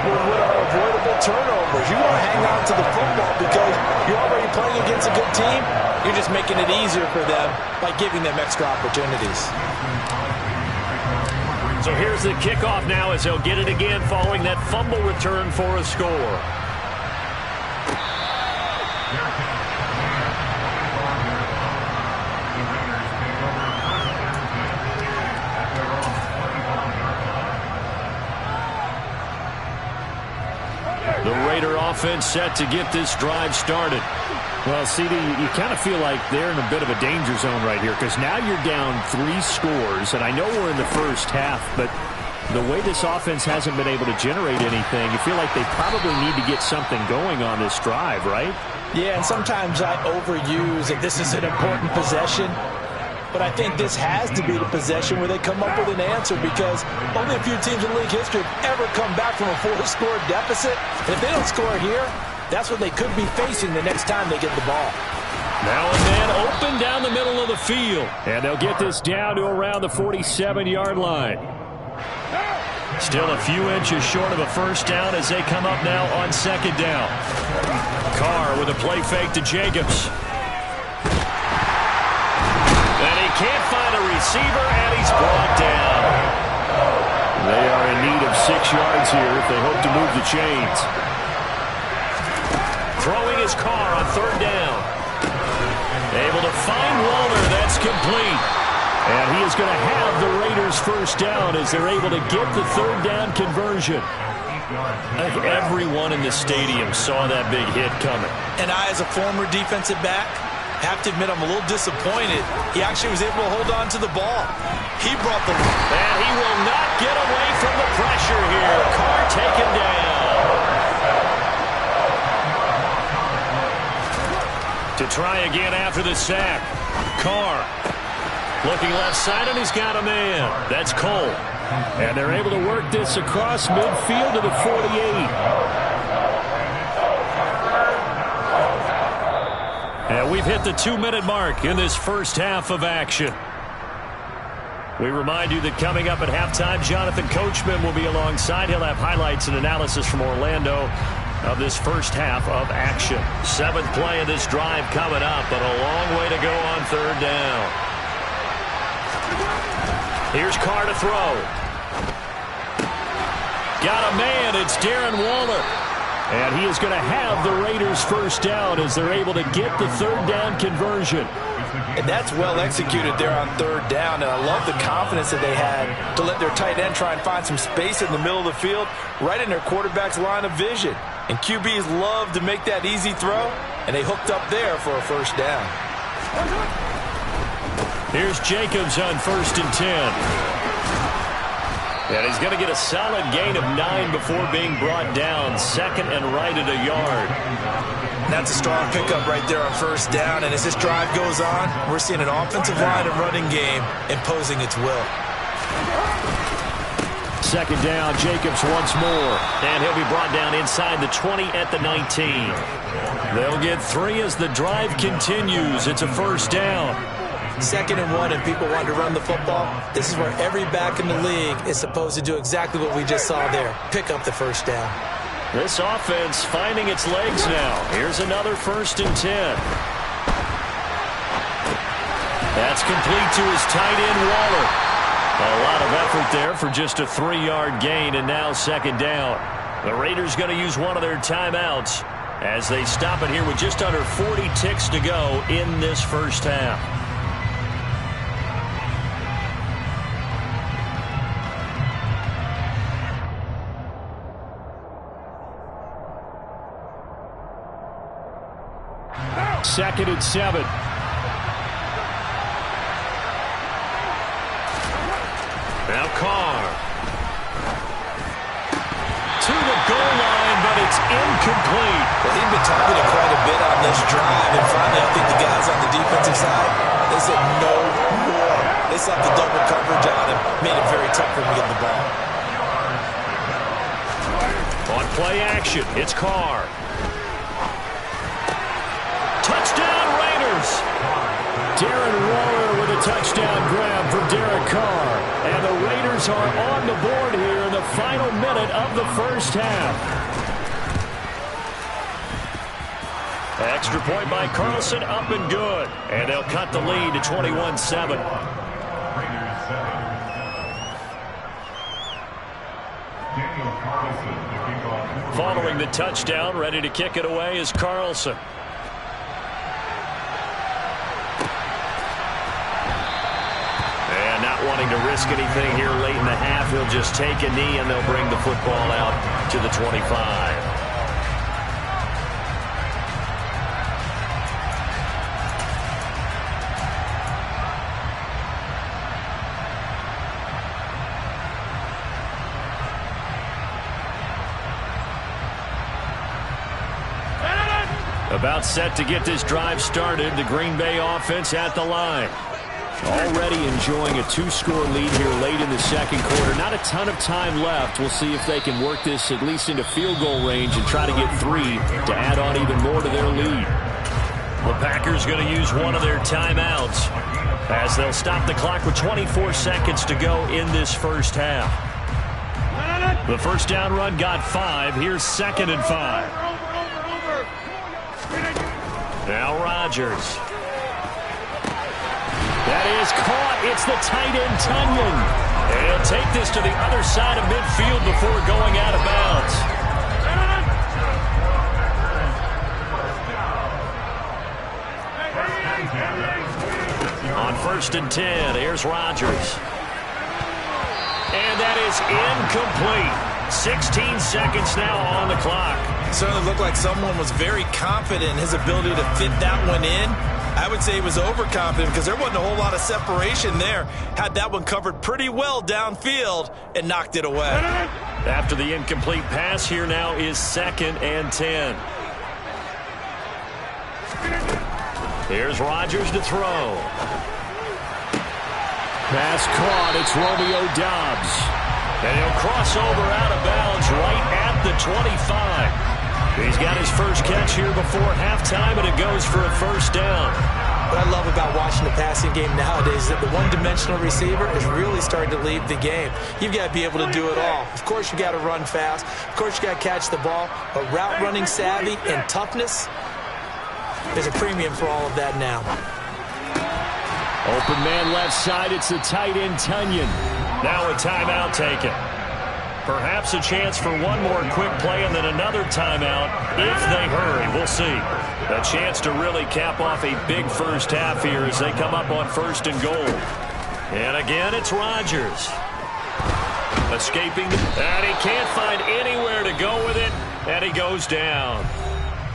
with what are avoidable turnovers. You want to hang on to the football because you're already playing against a good team. You're just making it easier for them by giving them extra opportunities. So here's the kickoff now as they'll get it again following that fumble return for a score. The Raider offense set to get this drive started. Well, CD, you kind of feel like they're in a bit of a danger zone right here because now you're down 3 scores, and I know we're in the first half, but the way this offense hasn't been able to generate anything, you feel like they probably need to get something going on this drive, right? Yeah, and sometimes I overuse that this is an important possession. But I think this has to be the possession where they come up with an answer because only a few teams in league history have ever come back from a 4-score deficit. And if they don't score here, that's what they could be facing the next time they get the ball. Now and then open down the middle of the field. And they'll get this down to around the 47-yard line. Still a few inches short of a first down as they come up now on second down. Carr with a play fake to Jacobs. Can't find a receiver, and he's brought down. They are in need of 6 yards here if they hope to move the chains. Throwing his Carr on third down. Able to find Waller. That's complete. And he is going to have the Raiders first down as they're able to get the third down conversion. I think everyone in the stadium saw that big hit coming. And I, as a former defensive back, have to admit I'm a little disappointed. He actually was able to hold on to the ball. He brought the... And he will not get away from the pressure here. Carr taken down. To try again after the sack. Carr looking left side, and he's got a man. That's Cole. And they're able to work this across midfield to the 48. And we've hit the 2-minute mark in this first half of action. We remind you that coming up at halftime, Jonathan Coachman will be alongside. He'll have highlights and analysis from Orlando of this first half of action. 7th play of this drive coming up, but a long way to go on 3rd down. Here's Carr to throw. Got a man. It's Darren Waller. And he is going to have the Raiders first down as they're able to get the 3rd down conversion. And that's well executed there on 3rd down. And I love the confidence that they had to let their tight end try and find some space in the middle of the field, right in their quarterback's line of vision. And QBs love to make that easy throw, and they hooked up there for a first down. Here's Jacobs on 1st and 10. And he's going to get a solid gain of 9 before being brought down. 2nd and right at a yard. That's a strong pickup right there on 1st down. And as this drive goes on, we're seeing an offensive line and running game imposing its will. 2nd down, Jacobs once more. And he'll be brought down inside the 20 at the 19. They'll get 3 as the drive continues. It's a first down. 2nd and 1, and people want to run the football. This is where every back in the league is supposed to do exactly what we just saw there. Pick up the first down. This offense finding its legs now. Here's another 1st and 10. That's complete to his tight end, Waller. A lot of effort there for just a 3-yard gain, and now 2nd down. The Raiders going to use one of their timeouts as they stop it here with just under 40 ticks to go in this first half. Second and 7. Now Carr. To the goal line, but it's incomplete. Well, he'd been talking quite a bit on this drive, and finally I think the guys on the defensive side, they said no more. They slapped the double coverage on him, made it very tough for him to get the ball. On play action, it's Carr. Touchdown Raiders! Darren Waller with a touchdown grab for Derek Carr. And the Raiders are on the board here in the final minute of the first half. Extra point by Carlson, up and good. And they'll cut the lead to 21-7. Following the touchdown, ready to kick it away is Carlson. And not wanting to risk anything here late in the half, he'll just take a knee and they'll bring the football out to the 25. About set to get this drive started. The Green Bay offense at the line. Already enjoying a 2-score lead here late in the second quarter. Not a ton of time left. We'll see if they can work this at least into field goal range and try to get 3 to add on even more to their lead. The Packers going to use one of their timeouts as they'll stop the clock with 24 seconds to go in this first half. The first down run got 5. Here's 2nd and 5. Now Rodgers. That is caught. It's the tight end, Tunyon. And he'll take this to the other side of midfield before going out of bounds. On 1st and 10, here's Rodgers. And that is incomplete. 16 seconds now on the clock. Certainly looked like someone was very confident in his ability to fit that one in. I would say he was overconfident because there wasn't a whole lot of separation there. Had that one covered pretty well downfield and knocked it away. After the incomplete pass, here now is 2nd and 10. Here's Rodgers to throw. Pass caught. It's Romeo Doubs. And he'll cross over out of bounds right at the 25. He's got his first catch here before halftime, and it goes for a first down. What I love about watching the passing game nowadays is that the one-dimensional receiver is really starting to lead the game. You've got to be able to do it all. Of course, you got to run fast. Of course, you got to catch the ball. But route running savvy and toughness, there's a premium for all of that now. Open man left side. It's the tight end, Tunyon. Now a timeout taken. Perhaps a chance for one more quick play and then another timeout if they hurry. We'll see. A chance to really cap off a big first half here as they come up on 1st and goal. And again, it's Rodgers. Escaping, and he can't find anywhere to go with it, and he goes down.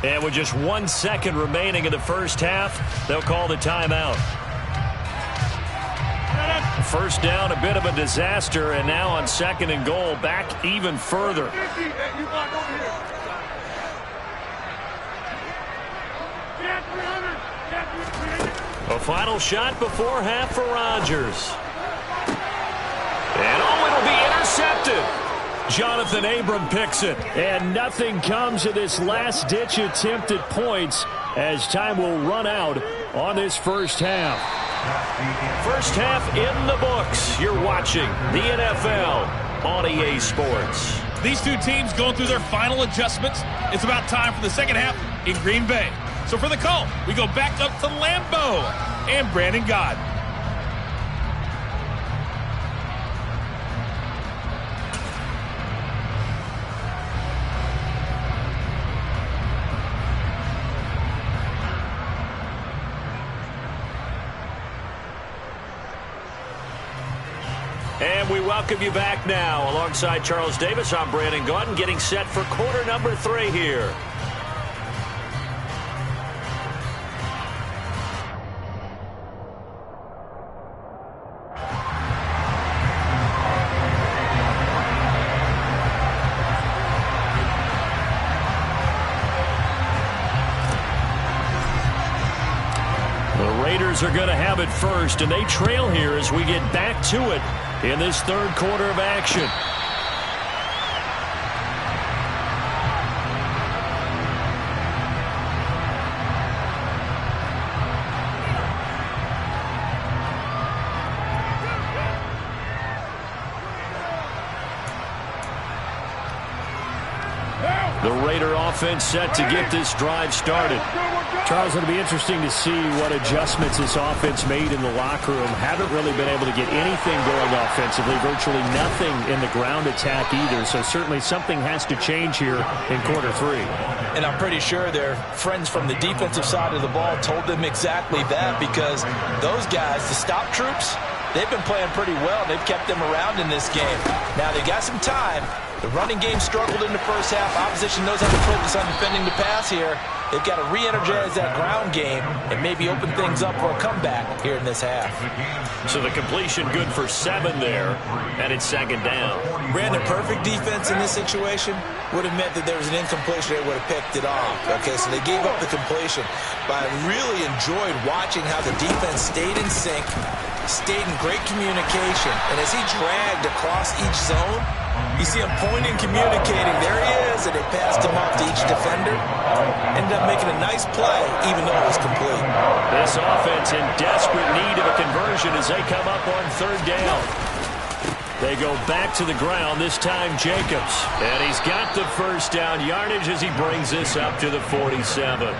And with just 1 second remaining in the first half, they'll call the timeout. First down, a bit of a disaster, and now on 2nd and goal, back even further. A final shot before half for Rodgers. And it'll be intercepted. Jonathan Abram picks it. And nothing comes of this last-ditch attempt at points as time will run out on this first half. First half in the books. You're watching the NFL on EA Sports. These two teams going through their final adjustments. It's about time for the second half in Green Bay. So for the call, we go back up to Lambeau and Brandon Gaudin. And we welcome you back now. Alongside Charles Davis, I'm Brandon Gaudin, getting set for quarter number 3 here. The Raiders are going to have it first, and they trail here as we get back to it in this third quarter of action. The Raider offense set to get this drive started. Charles, it'll be interesting to see what adjustments this offense made in the locker room. Haven't really been able to get anything going offensively, virtually nothing in the ground attack either. So certainly something has to change here in quarter 3. And I'm pretty sure their friends from the defensive side of the ball told them exactly that, because those guys, the stop troops, they've been playing pretty well. They've kept them around in this game. Now they got some time. The running game struggled in the first half. Opposition knows how to focus on defending the pass here. They've got to re-energize that ground game and maybe open things up for a comeback here in this half. So the completion good for 7 there, and it's 2nd down. Brandon, perfect defense in this situation would have meant that there was an incompletion. They would have picked it off. Okay, so they gave up the completion. But I really enjoyed watching how the defense stayed in sync, stayed in great communication, and as he dragged across each zone, you see him pointing, communicating. There he is, and they passed him off to each defender. Ended up making a nice play, even though it was complete. This offense in desperate need of a conversion as they come up on 3rd down. They go back to the ground, this time Jacobs. And he's got the first down yardage as he brings this up to the 47.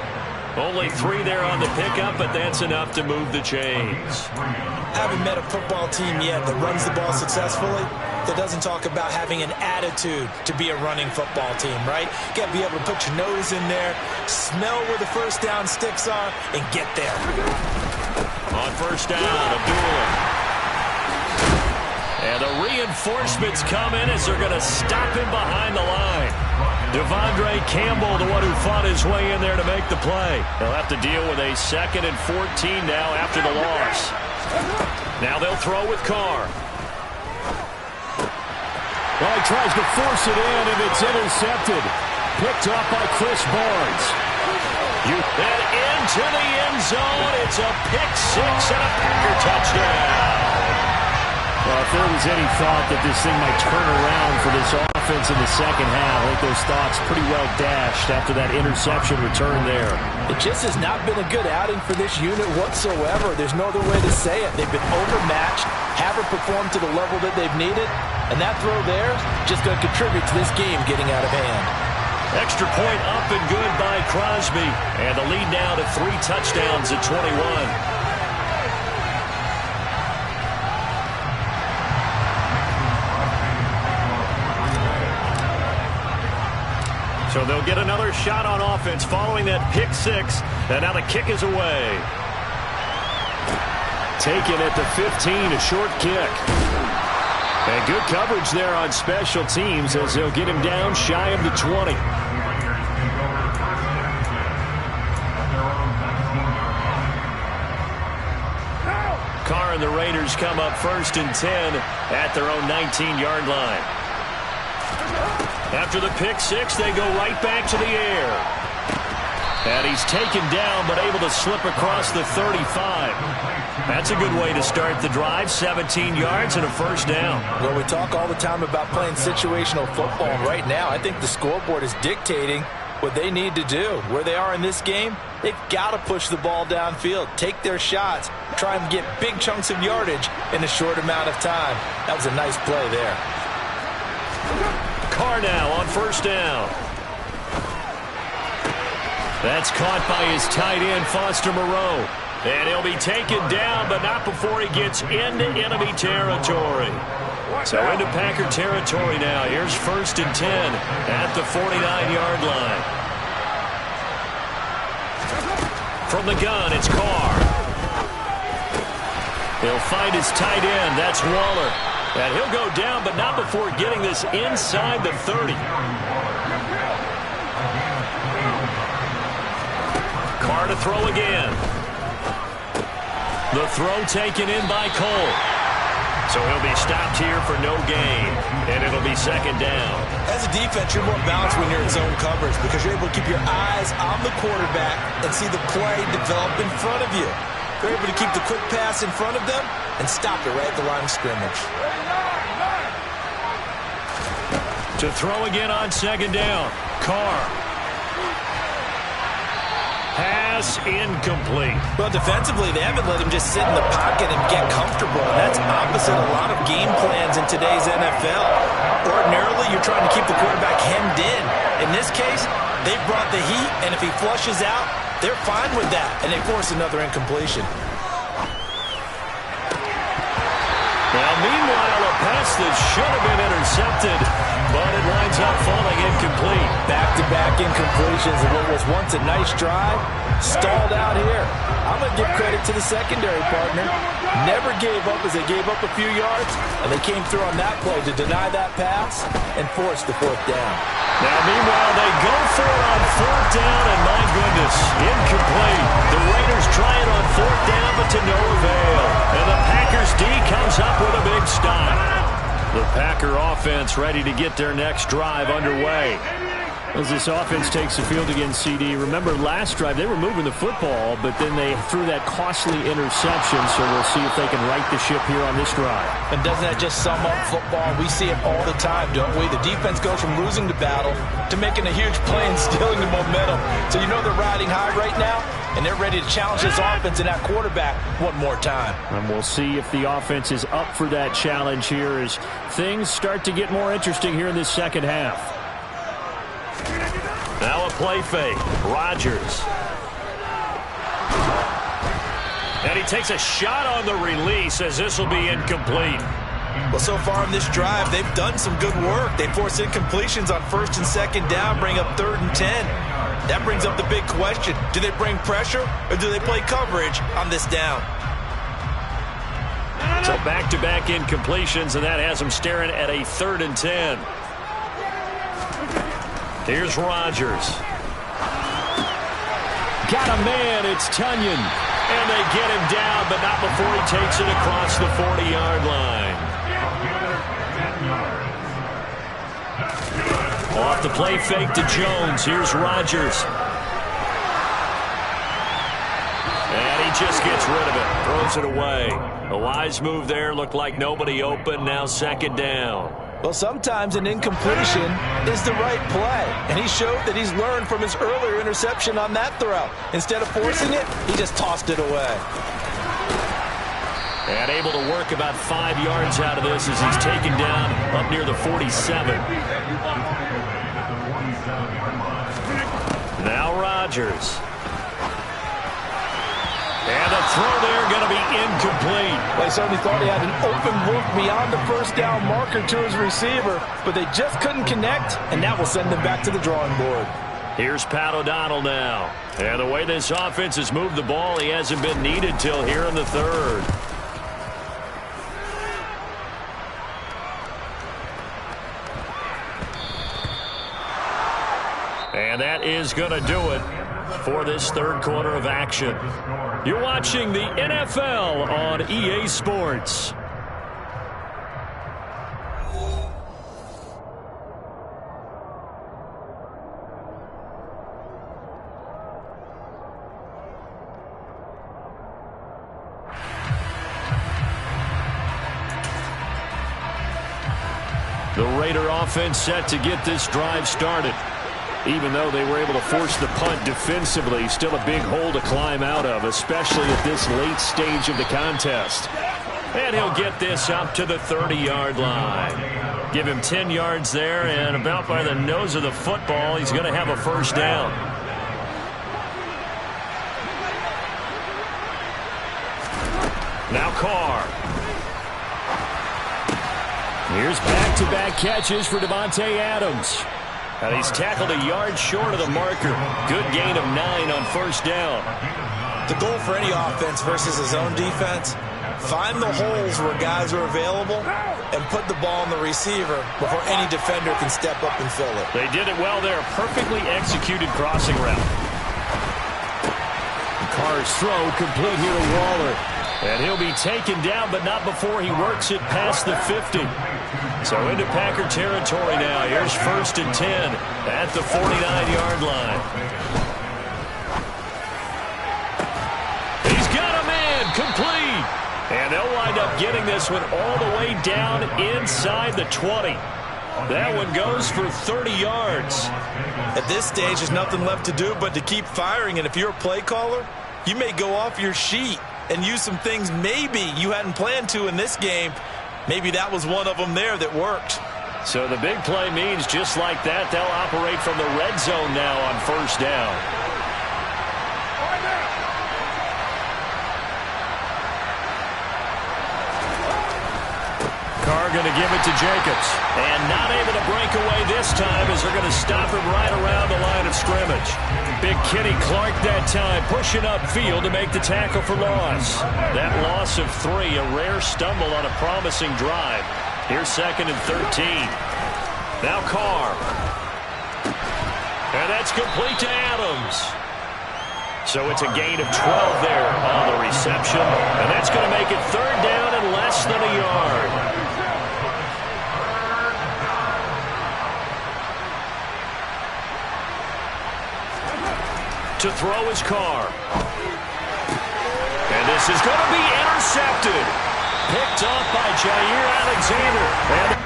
Only 3 there on the pickup, but that's enough to move the chains. Haven't met a football team yet that runs the ball successfully that doesn't talk about having an attitude to be a running football team, right? You got to be able to put your nose in there, smell where the first down sticks are, and get there. On 1st down, Abdullah. And the reinforcements come in as they're going to stop him behind the line. Devondre Campbell, the one who fought his way in there to make the play. They'll have to deal with a 2nd and 14 now after the loss. Now they'll throw with Carr. Well, he tries to force it in, and it's intercepted. Picked off by Chris Barnes. And into the end zone. It's a pick 6 and a Packer touchdown. Well, if there was any thought that this thing might turn around for this offense in the second half, I think those thoughts pretty well dashed after that interception return there. It just has not been a good outing for this unit whatsoever. There's no other way to say it. They've been overmatched, haven't performed to the level that they've needed, and that throw there is just going to contribute to this game getting out of hand. Extra point up and good by Crosby. And the lead now to 3 touchdowns at 21. So they'll get another shot on offense following that pick 6. And now the kick is away. Taken at the 15, a short kick. And good coverage there on special teams as they'll get him down shy of the 20. Carr and the Raiders come up 1st and 10 at their own 19-yard line. After the pick 6, they go right back to the air. And he's taken down, but able to slip across the 35. That's a good way to start the drive. 17 yards and a first down. Well, we talk all the time about playing situational football. And right now, I think the scoreboard is dictating what they need to do. Where they are in this game, they've got to push the ball downfield, take their shots, try and get big chunks of yardage in a short amount of time. That was a nice play there. Carr now on first down. That's caught by his tight end, Foster Moreau. And he'll be taken down, but not before he gets into enemy territory. So into Packer territory now. Here's 1st and 10 at the 49-yard line. From the gun, it's Carr. He'll find his tight end. That's Waller. And he'll go down, but not before getting this inside the 30. Carr to throw again. The throw taken in by Cole. So he'll be stopped here for no gain, and it'll be 2nd down. As a defense, you're more balanced when you're in zone coverage because you're able to keep your eyes on the quarterback and see the play develop in front of you. They're able to keep the quick pass in front of them and stop it right at the line of scrimmage. To throw again on 2nd down. Carr. Pass incomplete. Well, defensively, they haven't let him just sit in the pocket and get comfortable. And that's opposite a lot of game plans in today's NFL. Ordinarily, you're trying to keep the quarterback hemmed in. In this case, they brought the heat, and if he flushes out, they're fine with that, and they force another incompletion. Now, meanwhile, a pass that should have been intercepted, but it winds up falling incomplete. Back-to-back incompletions of what was once a nice drive, stalled out here. I'm going to give credit to the secondary partner. Never gave up as they gave up a few yards, and they came through on that play to deny that pass and force the 4th down. Now, meanwhile, they go for it on 4th down, and my goodness, incomplete. The Raiders try it on 4th down, but to no avail. And the Packers D comes up with a big stop. The Packer offense ready to get their next drive underway. As this offense takes the field against CD, remember last drive they were moving the football, but then they threw that costly interception, so we'll see if they can right the ship here on this drive. And doesn't that just sum up football? We see it all the time, don't we? The defense goes from losing the battle to making a huge play and stealing the momentum. So you know they're riding high right now, and they're ready to challenge this offense and that quarterback one more time. And we'll see if the offense is up for that challenge here as things start to get more interesting here in this second half. Now a play fake. Rodgers. And he takes a shot on the release as this will be incomplete. Well, so far in this drive, they've done some good work. They force incompletions on 1st and 2nd down, bring up 3rd and 10. That brings up the big question. Do they bring pressure or do they play coverage on this down? So back-to-back incompletions, and that has them staring at a 3rd and 10. Here's Rodgers. Got a man, it's Tunyon. And they get him down, but not before he takes it across the 40-yard line. Off the play fake to Jones. Here's Rodgers. And he just gets rid of it. Throws it away. A wise move there. Looked like nobody open. Now second down. Well, sometimes an incompletion is the right play. And he showed that he's learned from his earlier interception on that throw. Instead of forcing it, he just tossed it away. And able to work about 5 yards out of this as he's taken down up near the 47. Now Rodgers. And the throw there going to be incomplete. Well, he certainly thought he had an open look beyond the first down marker to his receiver, but they just couldn't connect, and that will send them back to the drawing board. Here's Pat O'Donnell now. And the way this offense has moved the ball, he hasn't been needed till here in the third. And that is going to do it for this third quarter of action. You're watching the NFL on EA Sports. The Raider offense set to get this drive started. Even though they were able to force the punt defensively, still a big hole to climb out of, especially at this late stage of the contest. And he'll get this up to the 30-yard line. Give him 10 yards there, and about by the nose of the football, he's going to have a first down. Now Carr. Here's back-to-back catches for Davante Adams. And he's tackled a yard short of the marker. Good gain of 9 on first down. The goal for any offense versus his own defense, find the holes where guys are available and put the ball on the receiver before any defender can step up and fill it. They did it well there. Perfectly executed crossing route. Carr's throw complete here to Waller. And he'll be taken down, but not before he works it past the 50. So into Packer territory now. Here's 1st and 10 at the 49-yard line. He's got a man complete. And they'll wind up getting this one all the way down inside the 20. That one goes for 30 yards. At this stage, there's nothing left to do but to keep firing. And if you're a play caller, you may go off your sheet and use some things maybe you hadn't planned to in this game. Maybe that was one of them there that worked. So the big play means just like that, they'll operate from the red zone now on first down. Carr going to give it to Jacobs. And not able to break away this time as they're going to stop him right around the line of scrimmage. Big Kenny Clark that time pushing upfield to make the tackle for loss. That loss of 3, a rare stumble on a promising drive. Here's 2nd and 13. Now Carr. And that's complete to Adams. So it's a gain of 12 there on the reception. And that's going to make it 3rd down and less than a yard. To throw his Carr. And this is going to be intercepted. Picked off by Jair Alexander. And